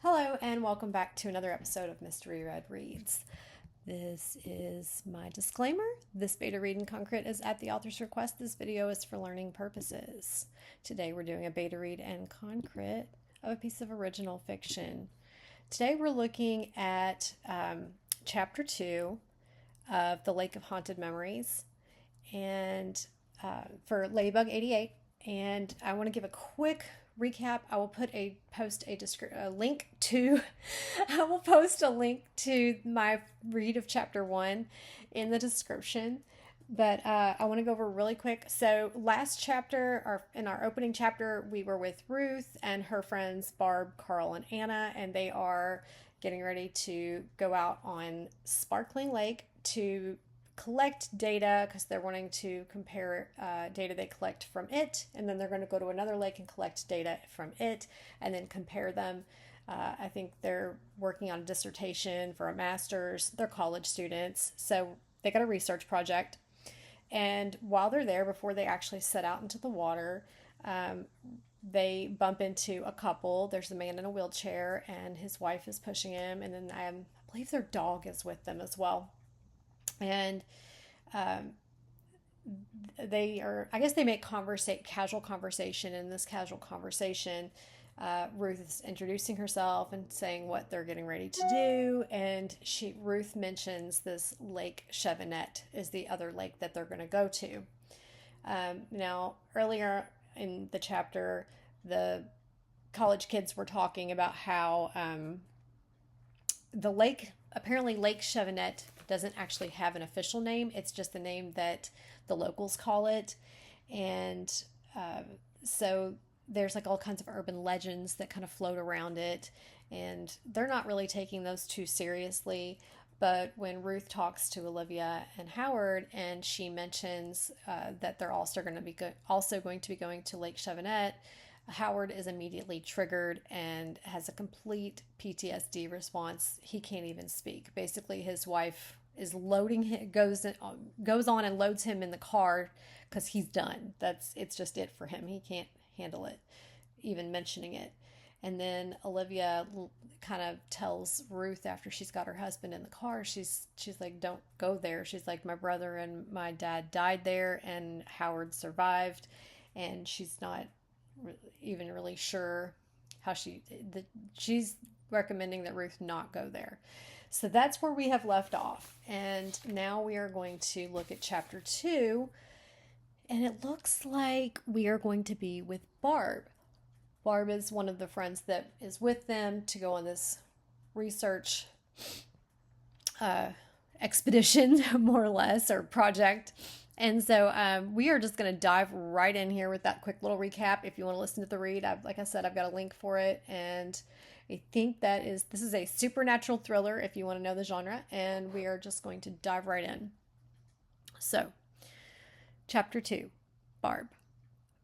Hello, and welcome back to another episode of Mystery Red Reads. This is my disclaimer. This beta read in concrete is at the author's request. This video is for learning purposes. Today we're doing a beta read in concrete of a piece of original fiction. Today we're looking at Chapter 2 of The Lake of Haunted Memories and for Ladybug88. And I want to give a quick recap. I will post a link to my read of chapter 1 in the description, but I want to go over really quick. So last chapter, in our opening chapter, we were with Ruth and her friends Barb, Carl, and Anna, and they are getting ready to go out on Sparkling Lake to collect data because they're wanting to compare data they collect from it, and then they're going to go to another lake and collect data from it and then compare them. I think they're working on a dissertation for a master's. They're college students, so they got a research project. And while they're there, before they actually set out into the water, they bump into a couple. There's a man in a wheelchair and his wife is pushing him, and then I believe their dog is with them as well. And they make casual conversation. In this casual conversation, Ruth is introducing herself and saying what they're getting ready to do, and Ruth mentions this Lake Chevanet is the other lake that they're going to go to. Now, earlier in the chapter, the college kids were talking about how the lake, apparently Lake Chevanet, doesn't actually have an official name. It's just the name that the locals call it. And so there's like all kinds of urban legends that kind of float around it. And they're not really taking those too seriously. But when Ruth talks to Olivia and Howard, and she mentions that they're also going to be going to Lake Chevanet, Howard is immediately triggered and has a complete PTSD response. He can't even speak. Basically, his wife is goes on and loads him in the car because he's done. It's just it for him. He can't handle it, even mentioning it. And then Olivia kind of tells Ruth after she's got her husband in the car, she's like, "Don't go there." She's like, "My brother and my dad died there, and Howard survived," and she's not even really sure how she's recommending that Ruth not go there. So that's where we have left off, and now we are going to look at chapter 2, and it looks like we are going to be with Barb. Barb is one of the friends that is with them to go on this research expedition, more or less, or project. And so we are just going to dive right in here with that quick little recap. If you want to listen to the read, like I said, I've got a link for it. And I think this is a supernatural thriller if you want to know the genre. And we are just going to dive right in. So, Chapter 2, Barb.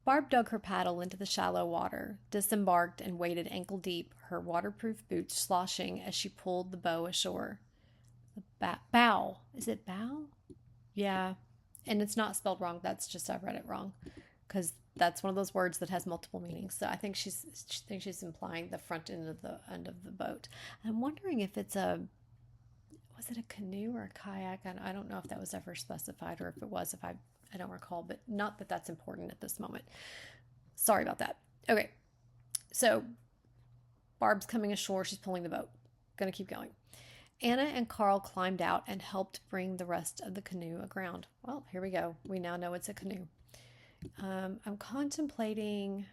Barb dug her paddle into the shallow water, disembarked, and waded ankle deep, her waterproof boots sloshing as she pulled the bow ashore. Bow. Is it bow? Yeah. And it's not spelled wrong. That's just I read it wrong because that's one of those words that has multiple meanings. So I think she's implying the front end of the boat. I'm wondering if was it a canoe or a kayak? I don't know if that was ever specified, or if it was. If I don't recall, but not that that's important at this moment. Sorry about that. Okay, so Barb's coming ashore. She's pulling the boat. Gonna keep going. Anna and Carl climbed out and helped bring the rest of the canoe aground. Well, here we go. We now know it's a canoe. I'm contemplating.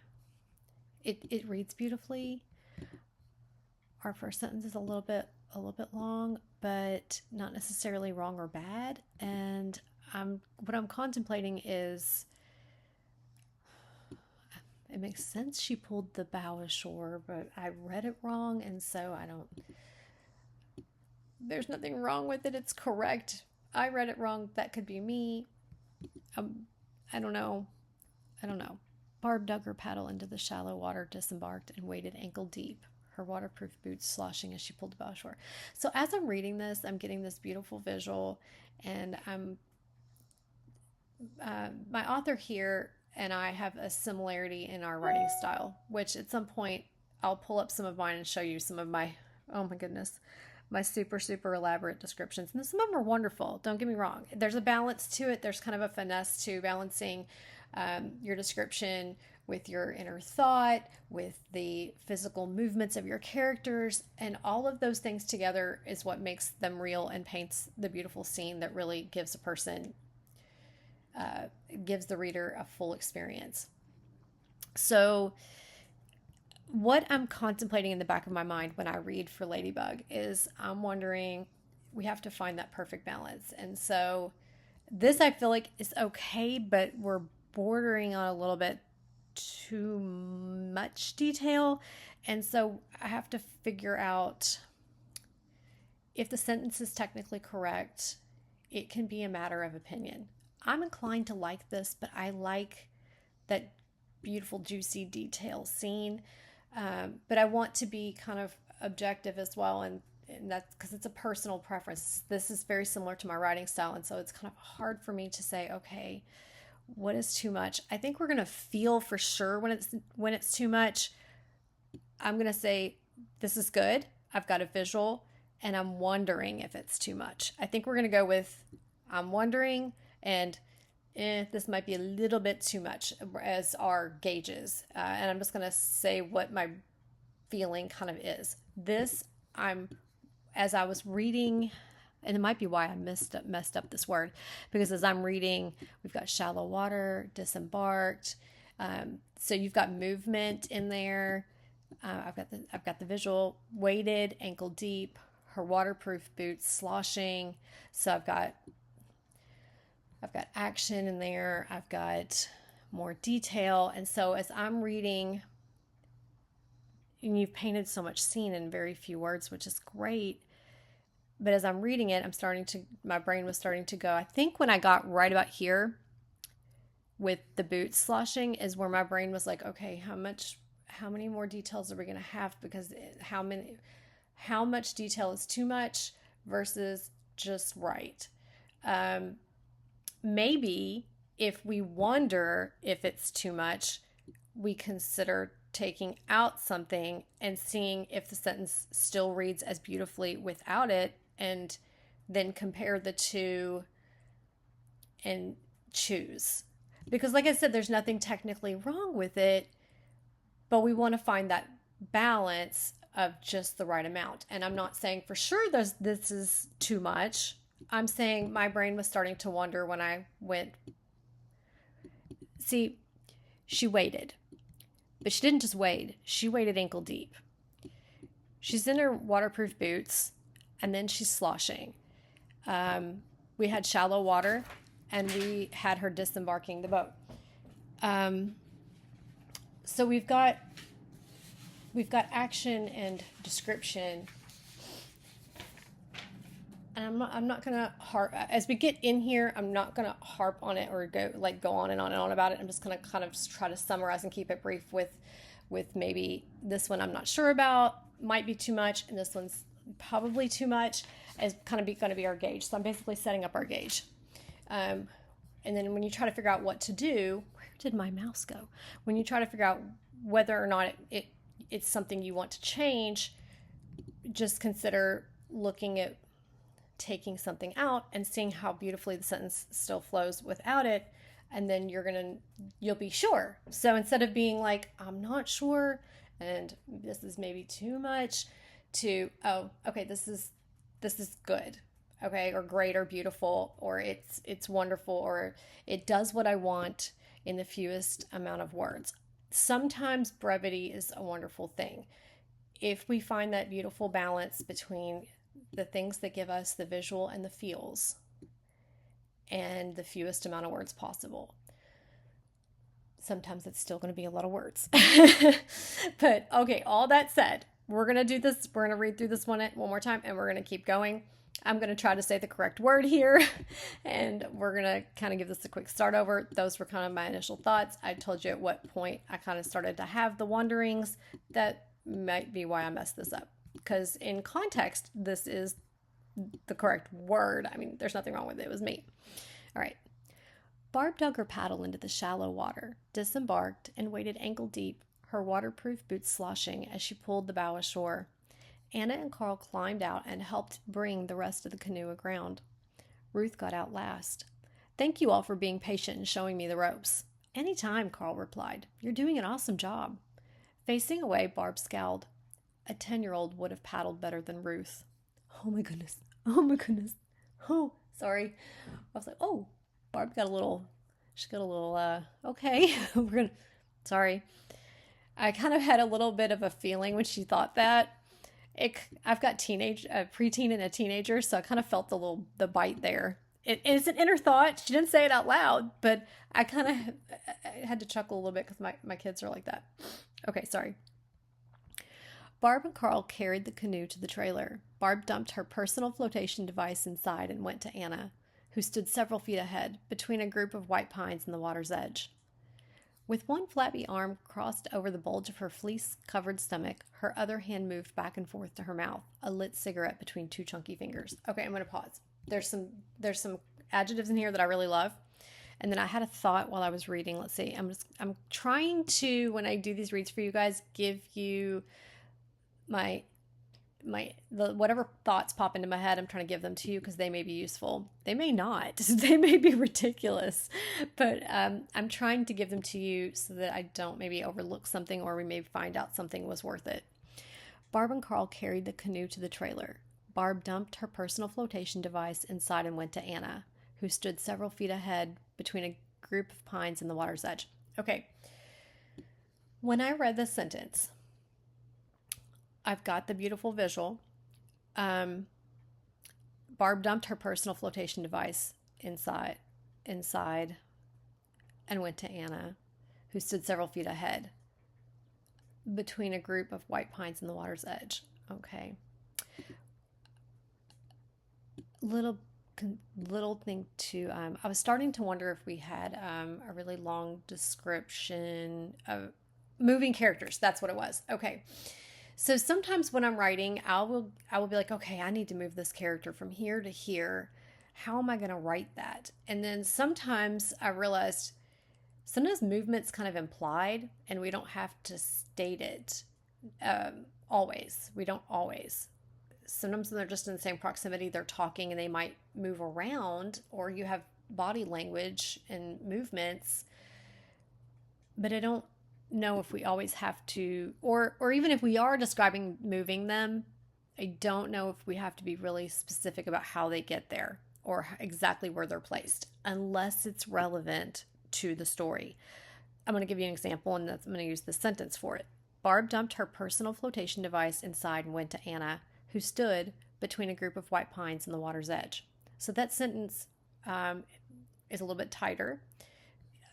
It reads beautifully. Our first sentence is a little bit long, but not necessarily wrong or bad. And what I'm contemplating is, it makes sense she pulled the bow ashore, but I read it wrong, and so there's nothing wrong with it. It's correct. I read it wrong. That could be me. I don't know. Barb dug her paddle into the shallow water, disembarked, and waded ankle deep, her waterproof boots sloshing as she pulled the bow ashore. So as I'm reading this, I'm getting this beautiful visual, and my author here and I have a similarity in our writing style, which at some point I'll pull up some of mine and show you some of my, oh my goodness, my super, super elaborate descriptions. And some of them are wonderful. Don't get me wrong. There's a balance to it. There's kind of a finesse to balancing your description with your inner thought, with the physical movements of your characters, and all of those things together is what makes them real and paints the beautiful scene that really gives a person, gives the reader a full experience. So what I'm contemplating in the back of my mind when I read for Ladybug is I'm wondering, we have to find that perfect balance. And so this I feel like is okay, but we're bordering on a little bit too much detail. And so I have to figure out if the sentence is technically correct. It can be a matter of opinion. I'm inclined to like this, but I like that beautiful, juicy detail scene. But I want to be kind of objective as well. And that's because it's a personal preference. This is very similar to my writing style. And so it's kind of hard for me to say, okay, what is too much? I think we're going to feel for sure when it's too much. I'm going to say, this is good. I've got a visual and I'm wondering if it's too much. I think we're going to go with, I'm wondering, and this might be a little bit too much as our gauges. And I'm just going to say what my feeling kind of is. This, as I was reading, and it might be why I messed up this word, because as I'm reading, we've got shallow water, disembarked. So you've got movement in there. I've got the visual, weighted, ankle deep, her waterproof boots sloshing. So I've got action in there. I've got more detail. And so as I'm reading, and you've painted so much scene in very few words, which is great. But as I'm reading it, my brain was starting to go. I think when I got right about here with the boots sloshing is where my brain was like, okay, how many more details are we going to have? Because how much detail is too much versus just right. Maybe if we wonder if it's too much, we consider taking out something and seeing if the sentence still reads as beautifully without it, and then compare the two and choose. Because like I said, there's nothing technically wrong with it, but we want to find that balance of just the right amount. And I'm not saying for sure this is too much. I'm saying my brain was starting to wonder when I went, see, she waded. But she didn't just wade. She waded ankle deep. She's in her waterproof boots, and then she's sloshing. We had shallow water, and we had her disembarking the boat. So we've got action and description. And I'm not gonna harp as we get in here. I'm not gonna harp on it or go on and on about it. I'm just gonna kind of try to summarize and keep it brief with maybe this one I'm not sure about, might be too much, and this one's probably too much, as kind of going to be our gauge. So I'm basically setting up our gauge. And then when you try to figure out what to do, where did my mouse go? When you try to figure out whether or not it's something you want to change, just consider looking at taking something out and seeing how beautifully the sentence still flows without it, and then you'll be sure. So instead of being like, I'm not sure and this is maybe too much, to, oh, okay, this is good, okay, or great, or beautiful, or it's wonderful, or it does what I want in the fewest amount of words. Sometimes brevity is a wonderful thing. If we find that beautiful balance between the things that give us the visual and the feels and the fewest amount of words possible. Sometimes it's still going to be a lot of words. But okay, all that said, we're going to do this. We're going to read through this one more time, and we're going to keep going. I'm going to try to say the correct word here, and we're going to kind of give this a quick start over. Those were kind of my initial thoughts. I told you at what point I kind of started to have the wonderings. That might be why I messed this up, because in context, this is the correct word. I mean, there's nothing wrong with it. It was me. All right. Barb dug her paddle into the shallow water, disembarked, and waded ankle deep, her waterproof boots sloshing as she pulled the bow ashore. Anna and Carl climbed out and helped bring the rest of the canoe aground. Ruth got out last. "Thank you all for being patient and showing me the ropes." "Any time," Carl replied. "You're doing an awesome job." Facing away, Barb scowled. A 10-year-old would have paddled better than Ruth. "Oh my goodness. Oh my goodness. Oh, sorry." I was like, oh, Barb got a little, okay. Sorry. I kind of had a little bit of a feeling when she thought that. I've got a preteen and a teenager, so I kind of felt the bite there. It is an inner thought. She didn't say it out loud, but I kind of had to chuckle a little bit because my kids are like that. Okay, sorry. Barb and Carl carried the canoe to the trailer. Barb dumped her personal flotation device inside and went to Anna, who stood several feet ahead, between a group of white pines and the water's edge. With one flabby arm crossed over the bulge of her fleece-covered stomach, her other hand moved back and forth to her mouth, a lit cigarette between two chunky fingers. Okay, I'm going to pause. There's some adjectives in here that I really love. And then I had a thought while I was reading. Let's see. I'm trying to, when I do these reads for you guys, give you the whatever thoughts pop into my head. I'm trying to give them to you because they may be useful. They may not. They may be ridiculous. But I'm trying to give them to you so that I don't maybe overlook something, or we may find out something was worth it. Barb and Carl carried the canoe to the trailer. Barb dumped her personal flotation device inside and went to Anna, who stood several feet ahead between a group of pines and the water's edge. Okay. When I read this sentence, I've got the beautiful visual. Barb dumped her personal flotation device inside and went to Anna, who stood several feet ahead between a group of white pines and the water's edge. Okay. Little thing too. I was starting to wonder if we had a really long description of moving characters. That's what it was. Okay. So sometimes when I'm writing, I will be like, okay, I need to move this character from here to here. How am I going to write that? And then sometimes I realized sometimes movement's kind of implied and we don't have to state it always. We don't always. Sometimes when they're just in the same proximity, they're talking and they might move around, or you have body language and movements, but I don't know if we always have to, or even if we are describing moving them, I don't know if we have to be really specific about how they get there or exactly where they're placed, unless it's relevant to the story. I'm going to give you an example, and I'm going to use this sentence for it. Barb dumped her personal flotation device inside and went to Anna, who stood between a group of white pines and the water's edge. So that sentence is a little bit tighter.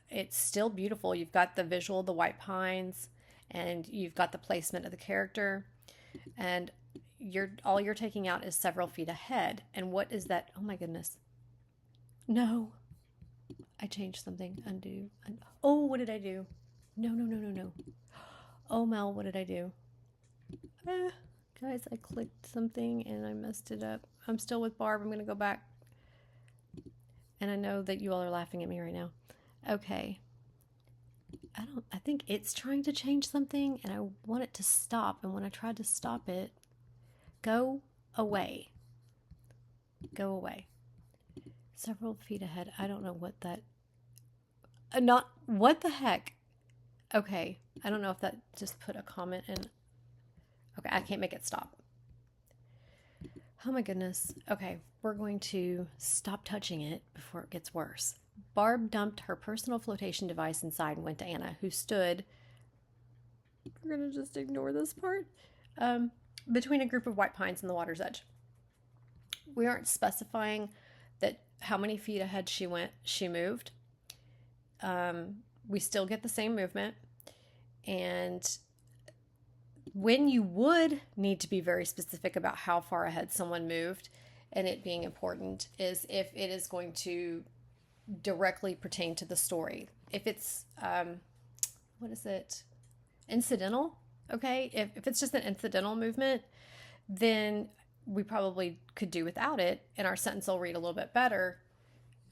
It's still beautiful. You've got the visual of the white pines, and you've got the placement of the character, and all you're taking out is several feet ahead. And what is that? Oh my goodness. No. I changed something. Undo. Oh, what did I do? No. Oh, Mel, what did I do? Guys, I clicked something and I messed it up. I'm still with Barb. I'm going to go back. And I know that you all are laughing at me right now. Okay. I think it's trying to change something and I want it to stop. And when I tried to stop it, go away. Go away. Several feet ahead. I don't know what that... what the heck? Okay. I don't know if that just put a comment in... Okay, I can't make it stop. Oh my goodness. Okay, we're going to stop touching it before it gets worse. Barb dumped her personal flotation device inside and went to Anna, who stood... We're going to just ignore this part. Between a group of white pines and the water's edge. We aren't specifying that how many feet ahead she moved. We still get the same movement. And when you would need to be very specific about how far ahead someone moved, and it being important, is if it is going to directly pertain to the story. If it's, incidental, okay? If it's just an incidental movement, then we probably could do without it, and our sentence will read a little bit better.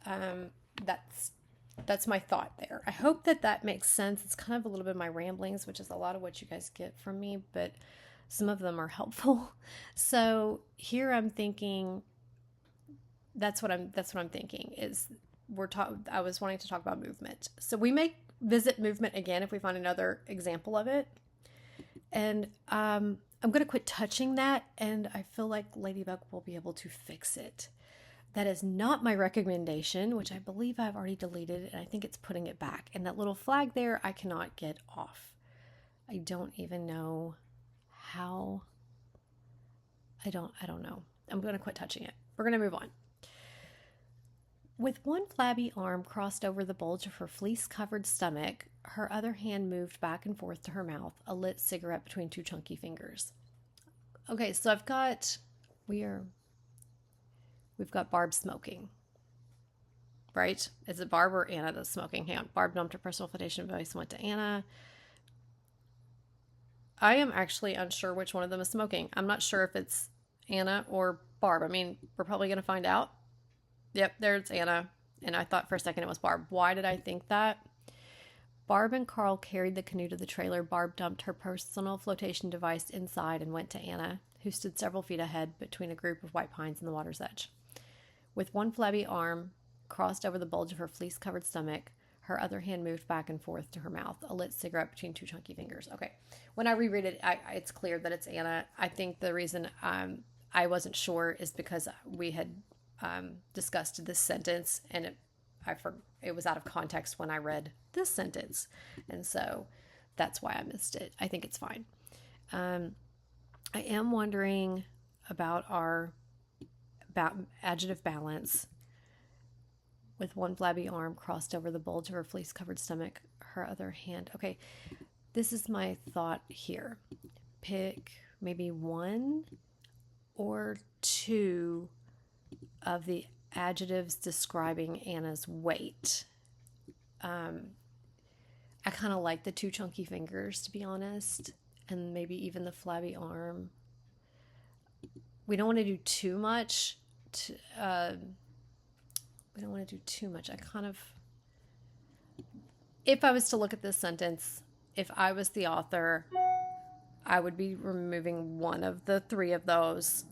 That's That's my thought there. I hope that that makes sense. It's kind of a little bit of my ramblings, which is a lot of what you guys get from me, but some of them are helpful. So here I'm thinking that's what I'm thinking is I was wanting to talk about movement. So we may visit movement again if we find another example of it. And I'm going to quit touching that, and I feel like Ladybug will be able to fix it. That is not my recommendation, which I believe I've already deleted, and I think it's putting it back. And that little flag there, I cannot get off. I don't even know how. I don't know. I'm going to quit touching it. We're going to move on. With one flabby arm crossed over the bulge of her fleece-covered stomach, her other hand moved back and forth to her mouth, a lit cigarette between two chunky fingers. Okay, so we've got Barb smoking, right? Is it Barb or Anna that's smoking? Hang on. Barb numbed her personal flotation voice and went to Anna. I am actually unsure which one of them is smoking. I'm not sure if it's Anna or Barb. I mean, we're probably going to find out. Yep, there's Anna. And I thought for a second it was Barb. Why did I think that? Barb and Carl carried the canoe to the trailer. Barb dumped her personal flotation device inside and went to Anna, who stood several feet ahead between a group of white pines and the water's edge. With one flabby arm crossed over the bulge of her fleece-covered stomach, her other hand moved back and forth to her mouth, a lit cigarette between two chunky fingers. Okay, when I reread it, it's clear that it's Anna. I think the reason I wasn't sure is because we had discussed this sentence, and it was out of context when I read this sentence, and so that's why I missed it. I think it's fine. I am wondering about our adjective balance. With one flabby arm crossed over the bulge of her fleece-covered stomach, her other hand. Okay, this is my thought here. Pick maybe one or two of the adjectives describing Anna's weight. I kind of like the two chunky fingers, to be honest, and maybe even the flabby arm. We don't want to do too much. We don't want to do too much. If I was to look at this sentence, if I was the author, I would be removing one of the three of those,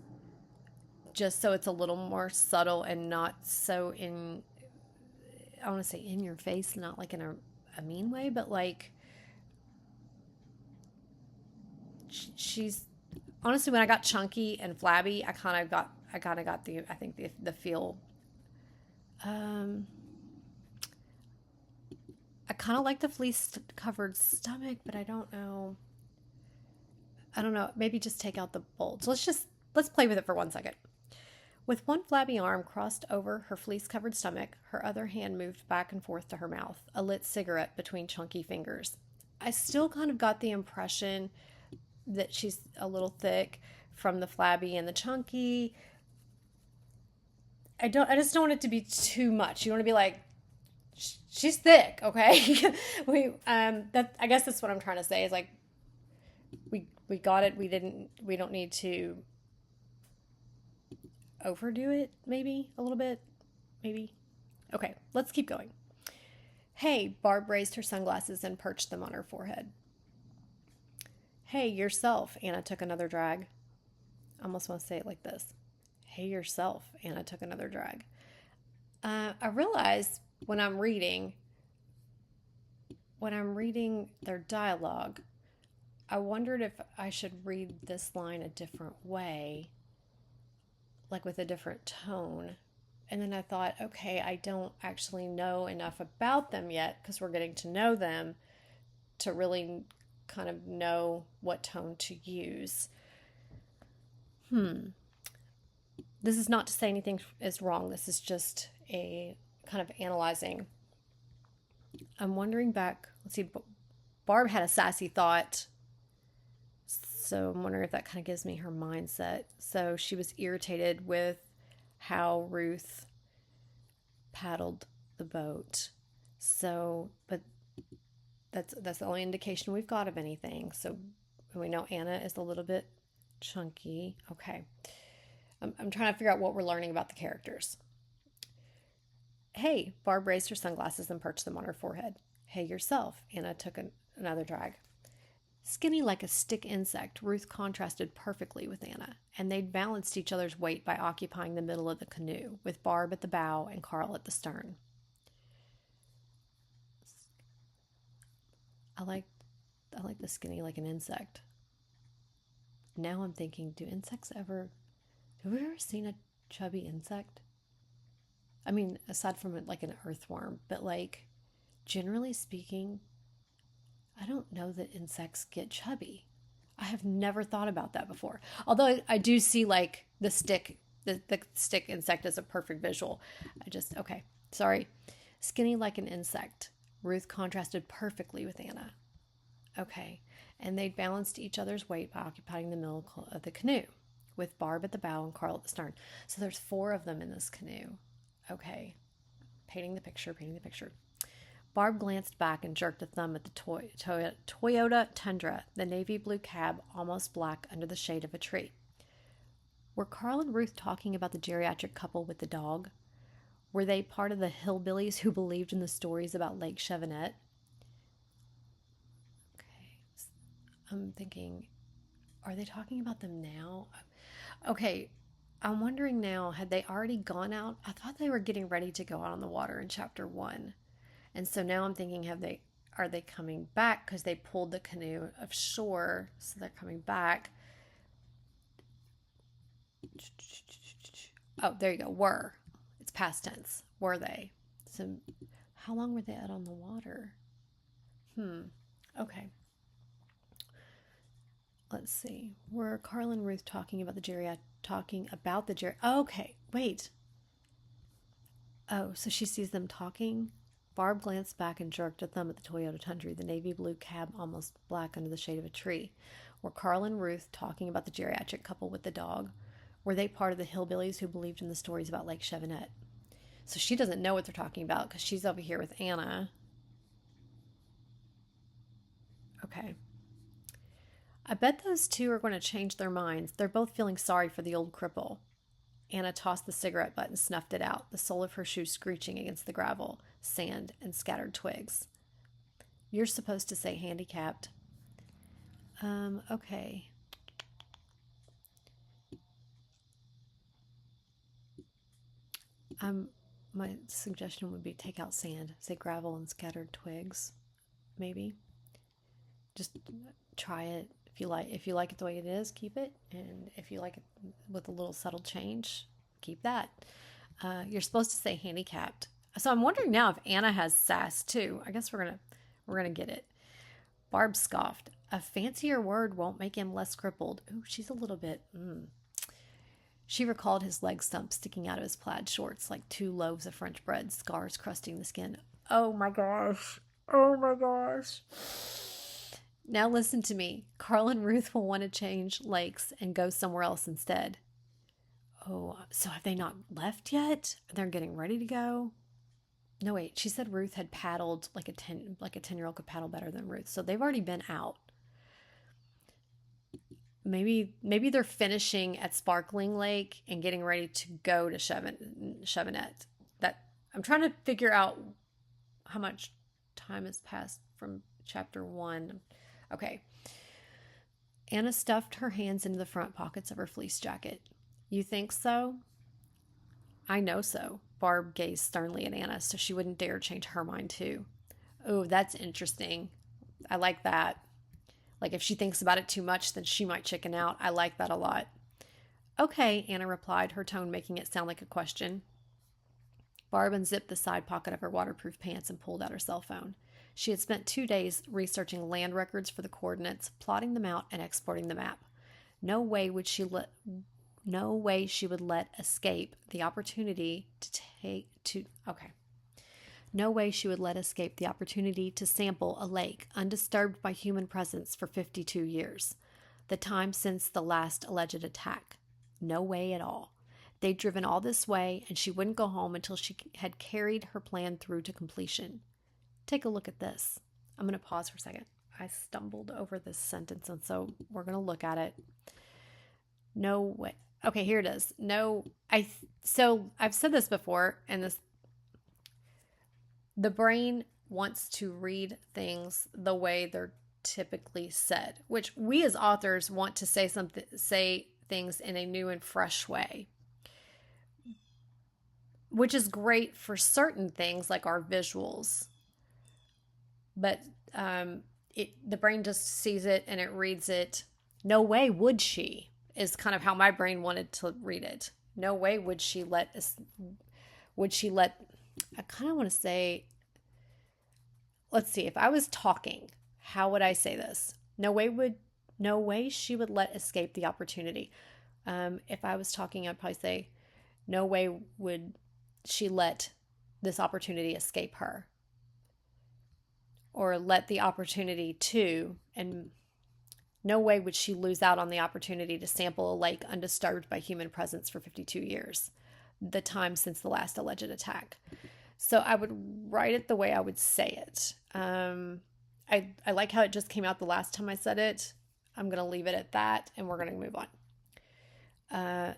just so it's a little more subtle and not so I want to say in your face, not like in a mean way, but like she's honestly, when I got chunky and flabby, I kind of got the feel. I kind of like the fleece covered stomach, but I don't know. Maybe just take out the bulge. Let's play with it for 1 second. With one flabby arm crossed over her fleece-covered stomach, her other hand moved back and forth to her mouth, a lit cigarette between chunky fingers. I still kind of got the impression that she's a little thick from the flabby and the chunky. I just don't want it to be too much. You want to be like, she's thick, okay? I guess that's what I'm trying to say is like, we got it. We don't need to overdo it, maybe a little bit, maybe. Okay, let's keep going. Hey, Barb raised her sunglasses and perched them on her forehead. Hey, yourself, Anna took another drag. I almost want to say it like this. Hey, yourself, Anna took another drag. I realized when I'm reading their dialogue, I wondered if I should read this line a different way, like with a different tone. And then I thought, okay, I don't actually know enough about them yet because we're getting to know them to really kind of know what tone to use. This is not to say anything is wrong. This is just a kind of analyzing. I'm wondering back. Let's see. Barb had a sassy thought. So I'm wondering if that kind of gives me her mindset. So she was irritated with how Ruth paddled the boat. So, but that's the only indication we've got of anything. So we know Anna is a little bit chunky. Okay. I'm trying to figure out what we're learning about the characters. Hey, Barb raised her sunglasses and perched them on her forehead. Hey, yourself. Anna took another drag. Skinny like a stick insect, Ruth contrasted perfectly with Anna, and they'd balanced each other's weight by occupying the middle of the canoe, with Barb at the bow and Carl at the stern. I like the skinny like an insect. Now I'm thinking, have we ever seen a chubby insect? I mean, aside from it like an earthworm, but like generally speaking, I don't know that insects get chubby. I have never thought about that before. Although I do see like the stick insect as a perfect visual. Okay, sorry. Skinny like an insect. Ruth contrasted perfectly with Anna. Okay, and they'd balanced each other's weight by occupying the middle of the canoe, with Barb at the bow and Carl at the stern. So there's 4 of them in this canoe. Okay, painting the picture. Barb glanced back and jerked a thumb at the Toyota Tundra, the navy blue cab almost black under the shade of a tree. Were Carl and Ruth talking about the geriatric couple with the dog? Were they part of the hillbillies who believed in the stories about Lake Chevenette? Okay, I'm thinking, are they talking about them now? Okay, I'm wondering now, had they already gone out? I thought they were getting ready to go out on the water in chapter 1. And so now I'm thinking, are they coming back because they pulled the canoe offshore, so they're coming back. Oh, there you go. Were. It's past tense. Were they? So how long were they out on the water? Okay. Let's see. Were Carl and Ruth talking about the okay, wait. Oh, so she sees them talking? Barb glanced back and jerked a thumb at the Toyota Tundra, the navy blue cab almost black under the shade of a tree. Were Carl and Ruth talking about the geriatric couple with the dog? Were they part of the hillbillies who believed in the stories about Lake Chevenette? So she doesn't know what they're talking about because she's over here with Anna. Okay. I bet those 2 are going to change their minds. They're both feeling sorry for the old cripple. Anna tossed the cigarette butt and snuffed it out, the sole of her shoe screeching against the gravel, sand, and scattered twigs. You're supposed to say handicapped. Okay. My suggestion would be take out sand, say gravel and scattered twigs, maybe. Just try it. If you like it the way it is, keep it. And if you like it with a little subtle change, keep that. You're supposed to say handicapped. So I'm wondering now if Anna has sass too. I guess we're gonna get it. Barb scoffed. A fancier word won't make him less crippled. Ooh, she's a little bit. She recalled his leg stump sticking out of his plaid shorts like 2 loaves of French bread, scars crusting the skin. Oh my gosh. Now listen to me. Carl and Ruth will want to change lakes and go somewhere else instead. Oh, so have they not left yet? They're getting ready to go? No, wait. She said Ruth had paddled like a 10-year-old could paddle better than Ruth. So they've already been out. Maybe they're finishing at Sparkling Lake and getting ready to go to Chevenette. That I'm trying to figure out how much time has passed from chapter 1. Okay. Anna stuffed her hands into the front pockets of her fleece jacket. You think so? I know so. Barb gazed sternly at Anna so she wouldn't dare change her mind too. Oh, that's interesting. I like that. Like if she thinks about it too much, then she might chicken out. I like that a lot. Okay, Anna replied, her tone making it sound like a question. Barb unzipped the side pocket of her waterproof pants and pulled out her cell phone. She had spent 2 days researching land records for the coordinates, plotting them out, and exporting the map. No way she would let escape the opportunity to sample a lake undisturbed by human presence for 52 years, the time since the last alleged attack. No way at all. They'd driven all this way, and she wouldn't go home until she had carried her plan through to completion. Take a look at this. I'm going to pause for a second. I stumbled over this sentence, and so we're going to look at it. No way. Okay, here it is. So I've said this before, and The brain wants to read things the way they're typically said, which we as authors want to say things in a new and fresh way, which is great for certain things like our visuals. But the brain just sees it and it reads it. No way would she, is kind of how my brain wanted to read it. No way would she let, I kind of want to say, let's see, if I was talking, how would I say this? No way she would let escape the opportunity. If I was talking, I'd probably say, no way would she let this opportunity escape her. Or let the opportunity to, and no way would she lose out on the opportunity to sample a lake undisturbed by human presence for 52 years, the time since the last alleged attack. So I would write it the way I would say it. I like how it just came out the last time I said it. I'm going to leave it at that, and we're going to move on.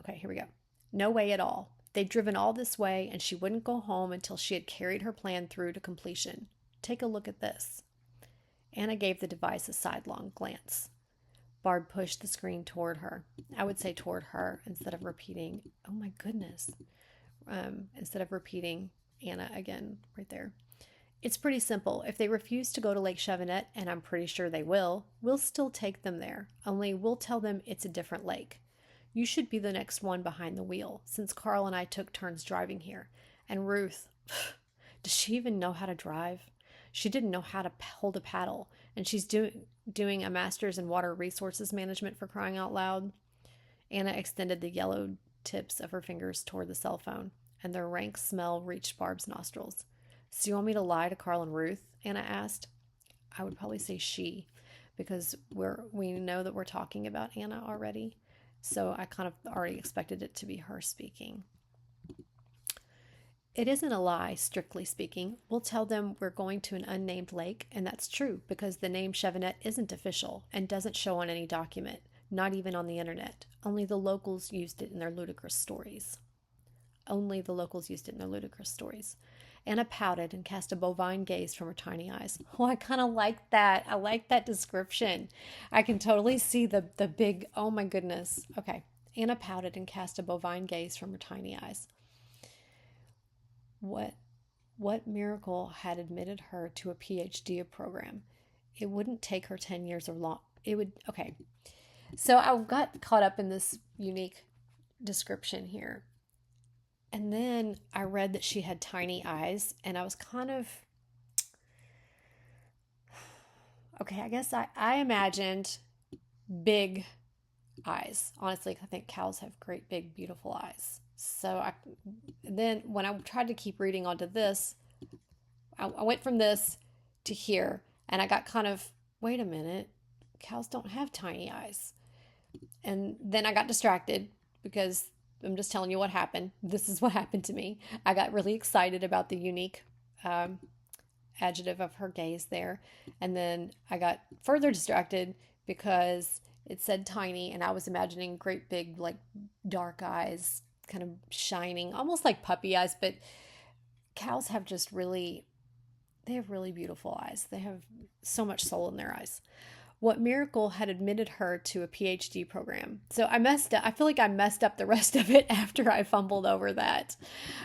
Okay, here we go. No way at all. They'd driven all this way, and she wouldn't go home until she had carried her plan through to completion. Take a look at this. Anna gave the device a sidelong glance. Barb pushed the screen toward her. I would say toward her instead of repeating, oh my goodness. Instead of repeating Anna again right there. It's pretty simple. If they refuse to go to Lake Chevanet, and I'm pretty sure they will, we'll still take them there. Only we'll tell them it's a different lake. You should be the next one behind the wheel, since Carl and I took turns driving here. And Ruth, does she even know how to drive? She didn't know how to hold a paddle, and she's doing a master's in water resources management, for crying out loud. Anna extended the yellow tips of her fingers toward the cell phone, and their rank smell reached Barb's nostrils. So you want me to lie to Carl and Ruth? Anna asked. I would probably say she, because we know that we're talking about Anna already. So I kind of already expected it to be her speaking. It isn't a lie, strictly speaking. We'll tell them we're going to an unnamed lake, and that's true because the name Chevanet isn't official and doesn't show on any document, not even on the internet. Only the locals used it in their ludicrous stories. Anna pouted and cast a bovine gaze from her tiny eyes. Oh, I kind of like that. I like that description. I can totally see the big, oh my goodness. Okay. Anna pouted and cast a bovine gaze from her tiny eyes. What miracle had admitted her to a PhD program? It wouldn't take her 10 years or long. Okay. So I got caught up in this unique description here. And then I read that she had tiny eyes, and I was kind of, okay, I guess I imagined big eyes. Honestly, I think cows have great, big, beautiful eyes. So then when I tried to keep reading onto this, I went from this to here, and I got kind of, wait a minute, cows don't have tiny eyes. And then I got distracted because I'm just telling you what happened. This is what happened to me. I got really excited about the unique adjective of her gaze there. And then I got further distracted because it said tiny, and I was imagining great big, like, dark eyes, kind of shining, almost like puppy eyes, but cows have they have really beautiful eyes. They have so much soul in their eyes. What miracle had admitted her to a PhD program? So I messed up. I feel like I messed up the rest of it after I fumbled over that.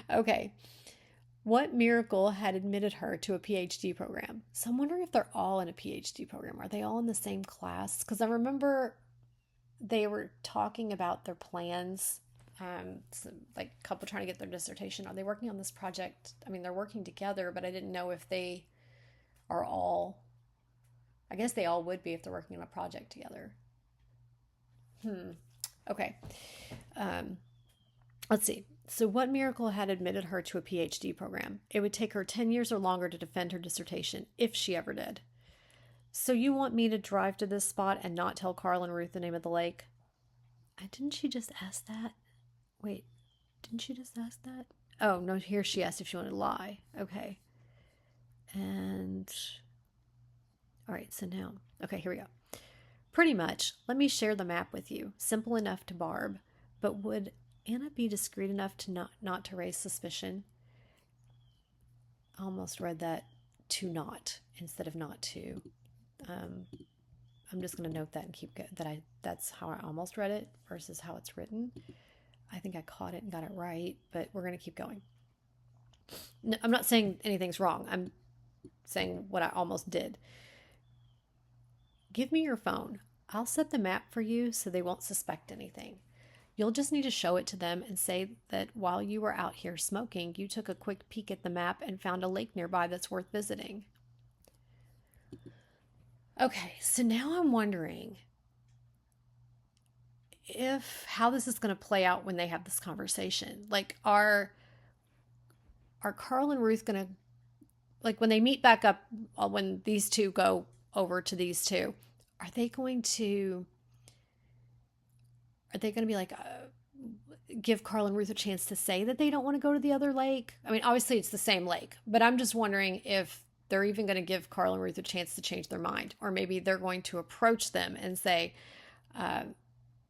Okay. What miracle had admitted her to a PhD program? So I'm wondering if they're all in a PhD program. Are they all in the same class? Because I remember they were talking about their plans. So like a couple trying to get their dissertation. Are they working on this project? I mean, they're working together, but I didn't know if they are all... I guess they all would be if they're working on a project together. Okay. Let's see. So what miracle had admitted her to a PhD program? It would take her 10 years or longer to defend her dissertation, if she ever did. So you want me to drive to this spot and not tell Carl and Ruth the name of the lake? Didn't she just ask that? Wait, didn't she just ask that? Oh, no, here she asked if she wanted to lie. Okay. And... all right, so now, okay, here we go. Pretty much. Let me share the map with you. Simple enough to Barb, but would Anna be discreet enough to not to raise suspicion? I almost read that to not instead of not to. I'm just going to note that and keep that's how I almost read it versus how it's written. I think I caught it and got it right, but we're going to keep going. No, I'm not saying anything's wrong. I'm saying what I almost did. Give me your phone. I'll set the map for you so they won't suspect anything. You'll just need to show it to them and say that while you were out here smoking, you took a quick peek at the map and found a lake nearby that's worth visiting. Okay, so now I'm wondering how this is going to play out when they have this conversation. Like, are Carl and Ruth going to, like, when they meet back up, when these two go over to these two, are they going to be like, give Carl and Ruth a chance to say that they don't want to go to the other lake? I mean, obviously it's the same lake, but I'm just wondering if they're even going to give Carl and Ruth a chance to change their mind, or maybe they're going to approach them and say,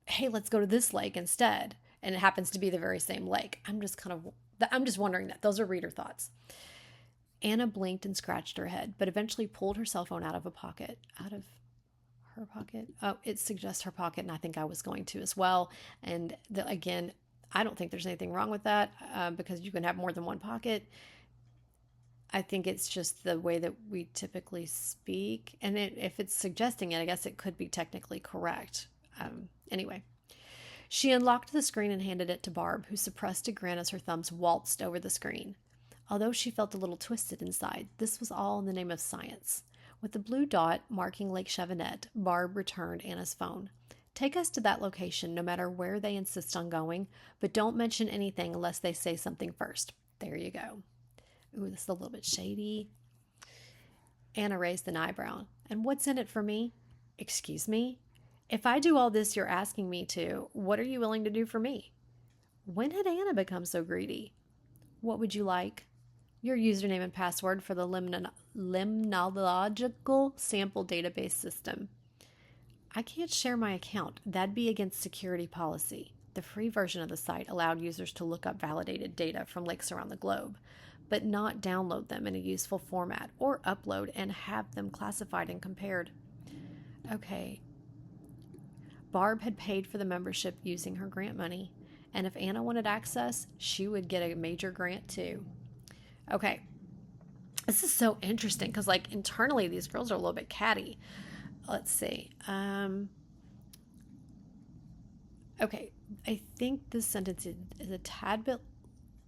hey, let's go to this lake instead. And it happens to be the very same lake. I'm just wondering that. Those are reader thoughts. Anna blinked and scratched her head, but eventually pulled her cell phone out of her pocket. Oh, it suggests her pocket, and I think I was going to as well. And again, I don't think there's anything wrong with that because you can have more than one pocket. I think it's just the way that we typically speak. And if it's suggesting it, I guess it could be technically correct. Anyway, she unlocked the screen and handed it to Barb, who suppressed a grin as her thumbs waltzed over the screen. Although she felt a little twisted inside, this was all in the name of science. With the blue dot marking Lake Chevanet, Barb returned Anna's phone. Take us to that location no matter where they insist on going, but don't mention anything unless they say something first. There you go. Ooh, this is a little bit shady. Anna raised an eyebrow. And what's in it for me? Excuse me? If I do all this you're asking me to, what are you willing to do for me? When had Anna become so greedy? What would you like? Your username and password for the limnological sample database system. I can't share my account. That'd be against security policy. The free version of the site allowed users to look up validated data from lakes around the globe, but not download them in a useful format or upload and have them classified and compared. Okay. Barb had paid for the membership using her grant money, and if Anna wanted access, she would get a major grant too. Okay. This is so interesting because, like, internally these girls are a little bit catty. Let's see. Okay. I think this sentence is a tad bit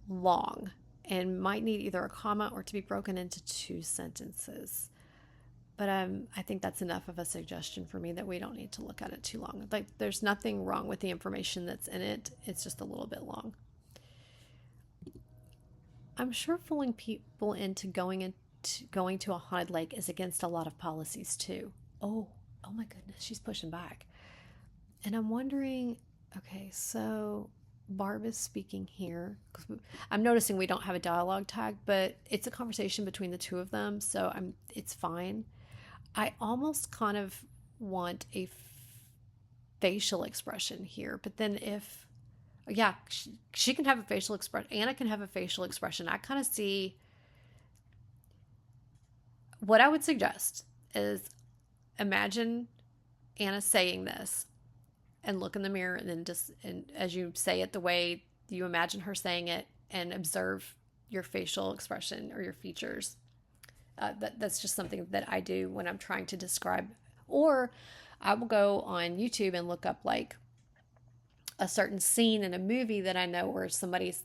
long and might need either a comma or to be broken into two sentences. But I think that's enough of a suggestion for me that we don't need to look at it too long. Like, there's nothing wrong with the information that's in it. It's just a little bit long. I'm sure fooling people into going to a haunted lake is against a lot of policies too. Oh my goodness, she's pushing back. And I'm wondering, okay, so Barb is speaking here. I'm noticing we don't have a dialogue tag, but it's a conversation between the two of them, so it's fine. I almost kind of want a facial expression here, but then she can have a facial expression. Anna can have a facial expression. I kind of see what I would suggest is imagine Anna saying this and look in the mirror and then and as you say it the way you imagine her saying it and observe your facial expression or your features. That's just something that I do when I'm trying to describe, or I will go on YouTube and look up like a certain scene in a movie that I know where somebody's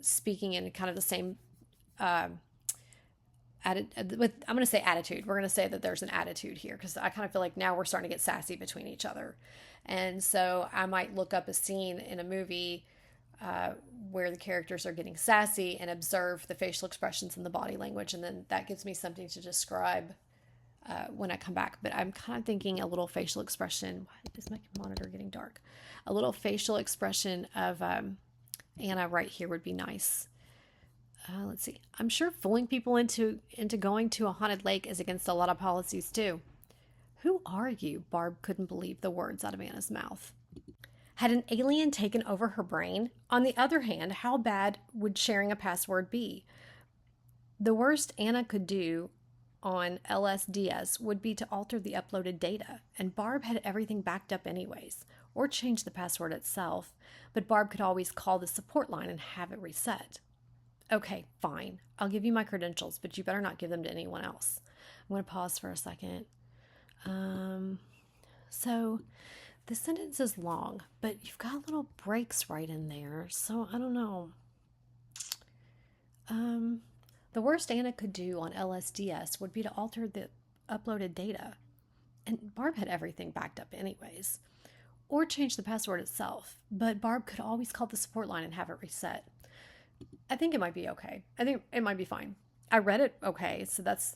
speaking in kind of the same I'm going to say attitude. We're going to say that there's an attitude here because I kind of feel like now we're starting to get sassy between each other. And so I might look up a scene in a movie where the characters are getting sassy and observe the facial expressions and the body language. And then that gives me something to describe when I come back. But I'm kind of thinking a little facial expression. Why is my monitor getting dark? A little facial expression of Anna right here would be nice. Let's see. I'm sure fooling people into going to a haunted lake is against a lot of policies too. Who are you? Barb couldn't believe the words out of Anna's mouth. Had an alien taken over her brain? On the other hand, how bad would sharing a password be? The worst Anna could do on LSDS would be to alter the uploaded data, and Barb had everything backed up anyways, or change the password itself, but Barb could always call the support line and have it reset. Okay, fine. I'll give you my credentials, but you better not give them to anyone else. I'm going to pause for a second. So the sentence is long, but you've got little breaks right in there, so I don't know. The worst Anna could do on LSDS would be to alter the uploaded data, and Barb had everything backed up anyways, or change the password itself, but Barb could always call the support line and have it reset. I think it might be okay. I think it might be fine. I read it okay, so that's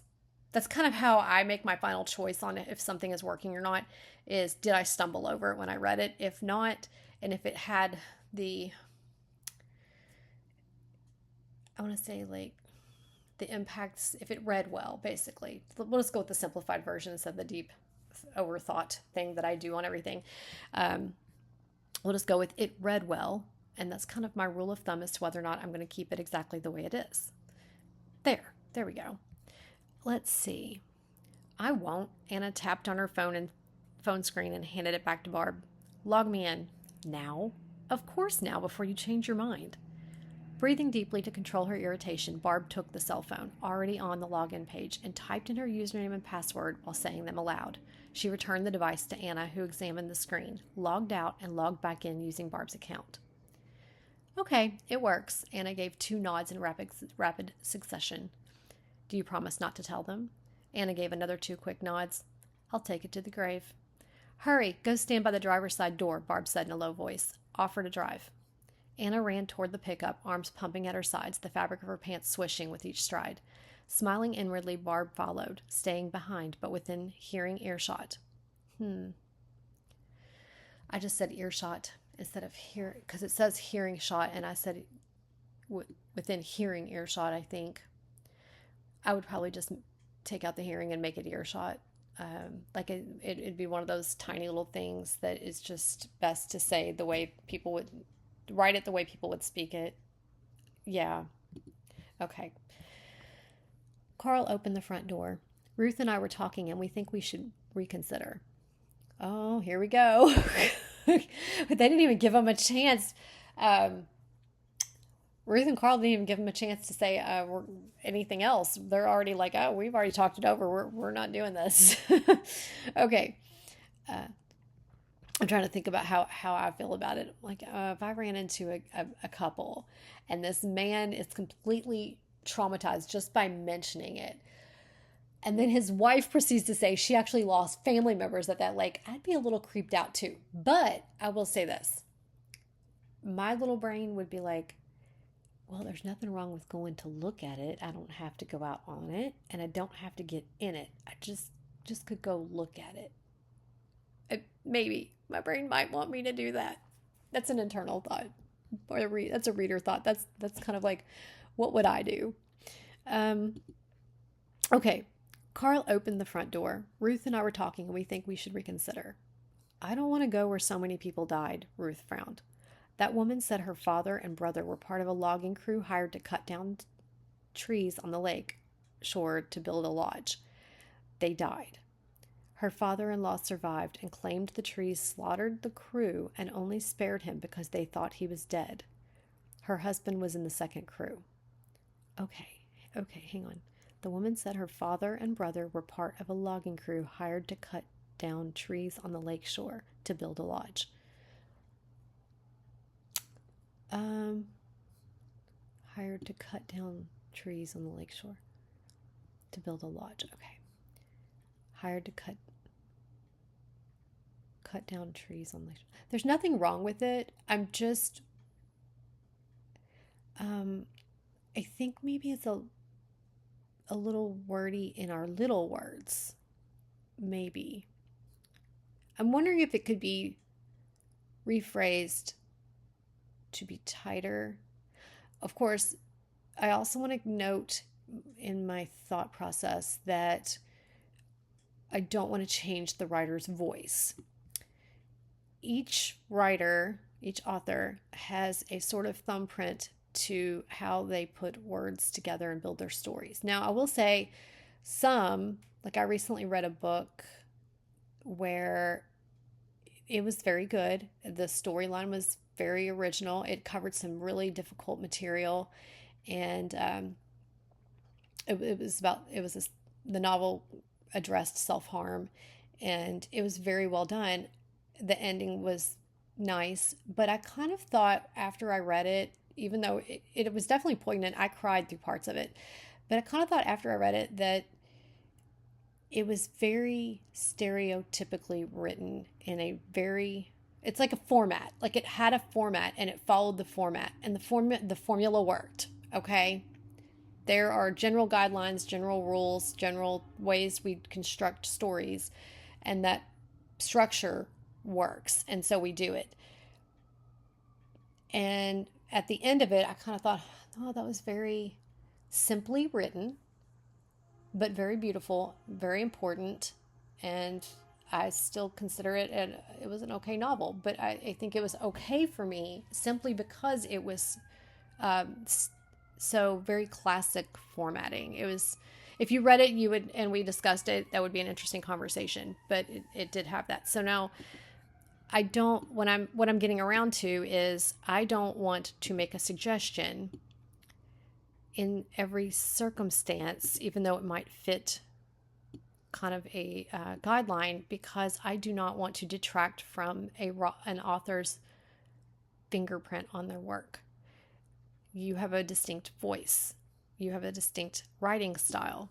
kind of how I make my final choice on if something is working or not, is did I stumble over it when I read it? If not, and if it had the, I want to say like the impacts, if it read well, basically. We'll just go with the simplified version instead of the deep overthought thing that I do on everything. We'll just go with it read well, and that's kind of my rule of thumb as to whether or not I'm going to keep it exactly the way it is. There we go. Let's see. I won't. Anna tapped on her phone screen and handed it back to Barb. Log me in. Now? Of course now, before you change your mind. Breathing deeply to control her irritation, Barb took the cell phone, already on the login page, and typed in her username and password while saying them aloud. She returned the device to Anna, who examined the screen, logged out, and logged back in using Barb's account. Okay, it works. Anna gave 2 nods in rapid succession. Do you promise not to tell them? Anna gave another 2 quick nods. I'll take it to the grave. Hurry, go stand by the driver's side door, Barb said in a low voice. Offer to drive. Anna ran toward the pickup, arms pumping at her sides, the fabric of her pants swishing with each stride. Smiling inwardly, Barb followed, staying behind, but within hearing earshot. I just said earshot instead of hear, because it says hearing shot, and I said within hearing earshot, I think. I would probably just take out the hearing and make it earshot. Like it'd be one of those tiny little things that is just best to say the way people would write it, the way people would speak it. Yeah. Okay. Carl opened the front door. Ruth and I were talking, and we think we should reconsider. Oh, here we go. But they didn't even give him a chance. Ruth and Carl didn't even give him a chance to say anything else. They're already like, oh, we've already talked it over. We're not doing this. Okay. I'm trying to think about how I feel about it. Like, if I ran into a couple and this man is completely traumatized just by mentioning it, and then his wife proceeds to say she actually lost family members at that lake, I'd be a little creeped out too. But I will say this. My little brain would be like, well, there's nothing wrong with going to look at it. I don't have to go out on it, and I don't have to get in it. I just could go look at it. Maybe my brain might want me to do that. That's an internal thought, or that's a reader thought. That's kind of like, what would I do? Okay. Carl opened the front door. Ruth and I were talking, and we think we should reconsider. I don't want to go where so many people died, Ruth frowned. That woman said her father and brother were part of a logging crew hired to cut down trees on the lake shore to build a lodge. They died. Her father-in-law survived and claimed the trees slaughtered the crew and only spared him because they thought he was dead. Her husband was in the second crew. Okay, hang on. The woman said her father and brother were part of a logging crew hired to cut down trees on the lake shore to build a lodge. Hired to cut down trees on the lake shore to build a lodge. Okay. Hired to cut down trees on the lake shore. There's nothing wrong with it. I'm just, I think maybe it's a little wordy in our little words. Maybe. I'm wondering if it could be rephrased to be tighter. Of course, I also want to note in my thought process that I don't want to change the writer's voice. Each writer, each author has a sort of thumbprint to how they put words together and build their stories. Now, I will say like I recently read a book where it was very good. The storyline was very original. It covered some really difficult material, and the novel addressed self-harm, and it was very well done. The ending was nice, but I kind of thought after I read it, even though it was definitely poignant, I cried through parts of it, but I kind of thought after I read it that it was very stereotypically written in it's like a format. Like it had a format and it followed the format, and the formula worked. Okay. There are general guidelines, general rules, general ways we construct stories, and that structure works. And so we do it. And at the end of it, I kind of thought, oh, that was very simply written, but very beautiful, very important, and I still consider it was an okay novel. But I think it was okay for me simply because it was so very classic formatting. It was, if you read it, you would, and we discussed it, that would be an interesting conversation. But it did have that. So now what I'm getting around to is I don't want to make a suggestion in every circumstance, even though it might fit kind of a guideline, because I do not want to detract from an author's fingerprint on their work. You have a distinct voice. You have a distinct writing style.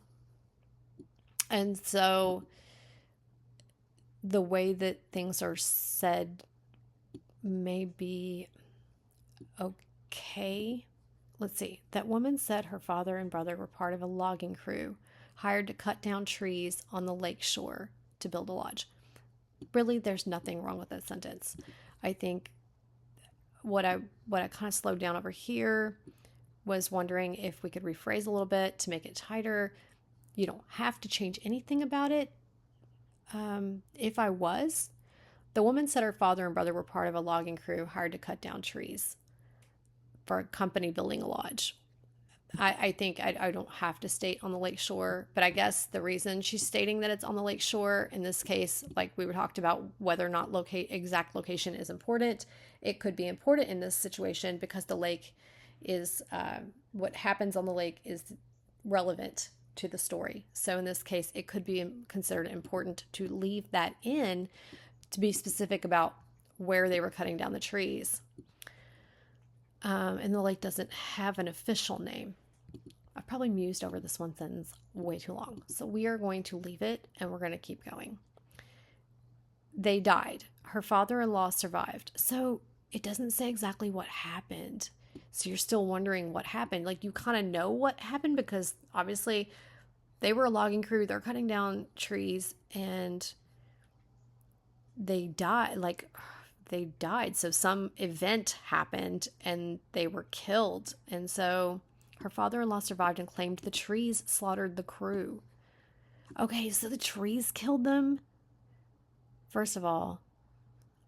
And so the way that things are said may be okay. Let's see. That woman said her father and brother were part of a logging crew hired to cut down trees on the lake shore to build a lodge. Really, there's nothing wrong with that sentence. I think what I kind of slowed down over here was wondering if we could rephrase a little bit to make it tighter. You don't have to change anything about it. The woman said her father and brother were part of a logging crew hired to cut down trees for a company building a lodge. I think I don't have to state on the lake shore, but I guess the reason she's stating that it's on the lake shore in this case, like we talked about whether or not exact location is important, it could be important in this situation because the lake is, what happens on the lake is relevant to the story. So in this case, it could be considered important to leave that in, to be specific about where they were cutting down the trees. And the lake doesn't have an official name. I've probably mused over this one sentence way too long. So we are going to leave it and we're going to keep going. They died. Her father-in-law survived. So it doesn't say exactly what happened. So you're still wondering what happened. Like you kind of know what happened because obviously they were a logging crew. They're cutting down trees and they died. They died. So some event happened and they were killed. And so her father-in-law survived and claimed the trees slaughtered the crew. Okay, so the trees killed them? First of all,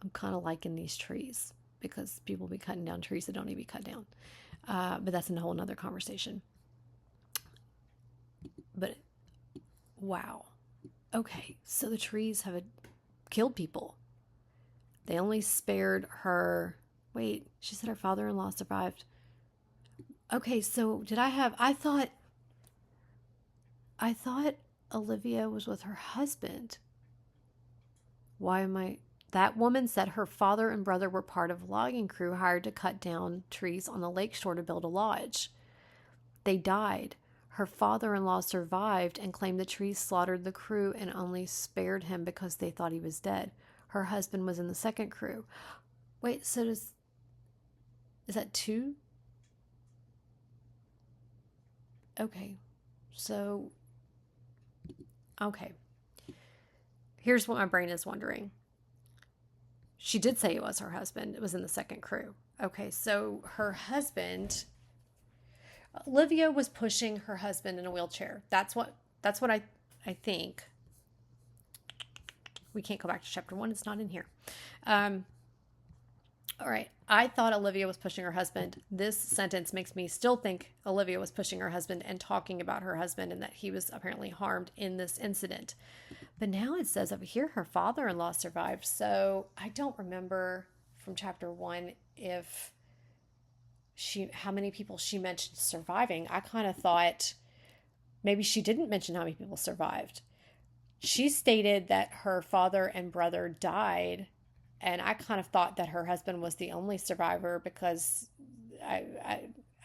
I'm kind of liking these trees because people be cutting down trees that don't need to be cut down. But that's a whole nother conversation. But wow. Okay, so the trees have killed people. They only spared her. Wait, she said her father-in-law survived. Okay, so I thought Olivia was with her husband. That woman said her father and brother were part of a logging crew hired to cut down trees on the lakeshore to build a lodge. They died. Her father-in-law survived and claimed the trees slaughtered the crew and only spared him because they thought he was dead. Her husband was in the second crew. Wait, so is that two? Okay. Here's what my brain is wondering. She did say it was her husband. It was in the second crew. Okay, so her husband, Olivia was pushing her husband in a wheelchair. That's what I think. We can't go back to chapter 1. It's not in here. All right. I thought Olivia was pushing her husband. This sentence makes me still think Olivia was pushing her husband and talking about her husband and that he was apparently harmed in this incident. But now it says over here her father-in-law survived. So I don't remember from chapter 1 if how many people she mentioned surviving. I kind of thought maybe she didn't mention how many people survived. She stated that her father and brother died, and I kind of thought that her husband was the only survivor because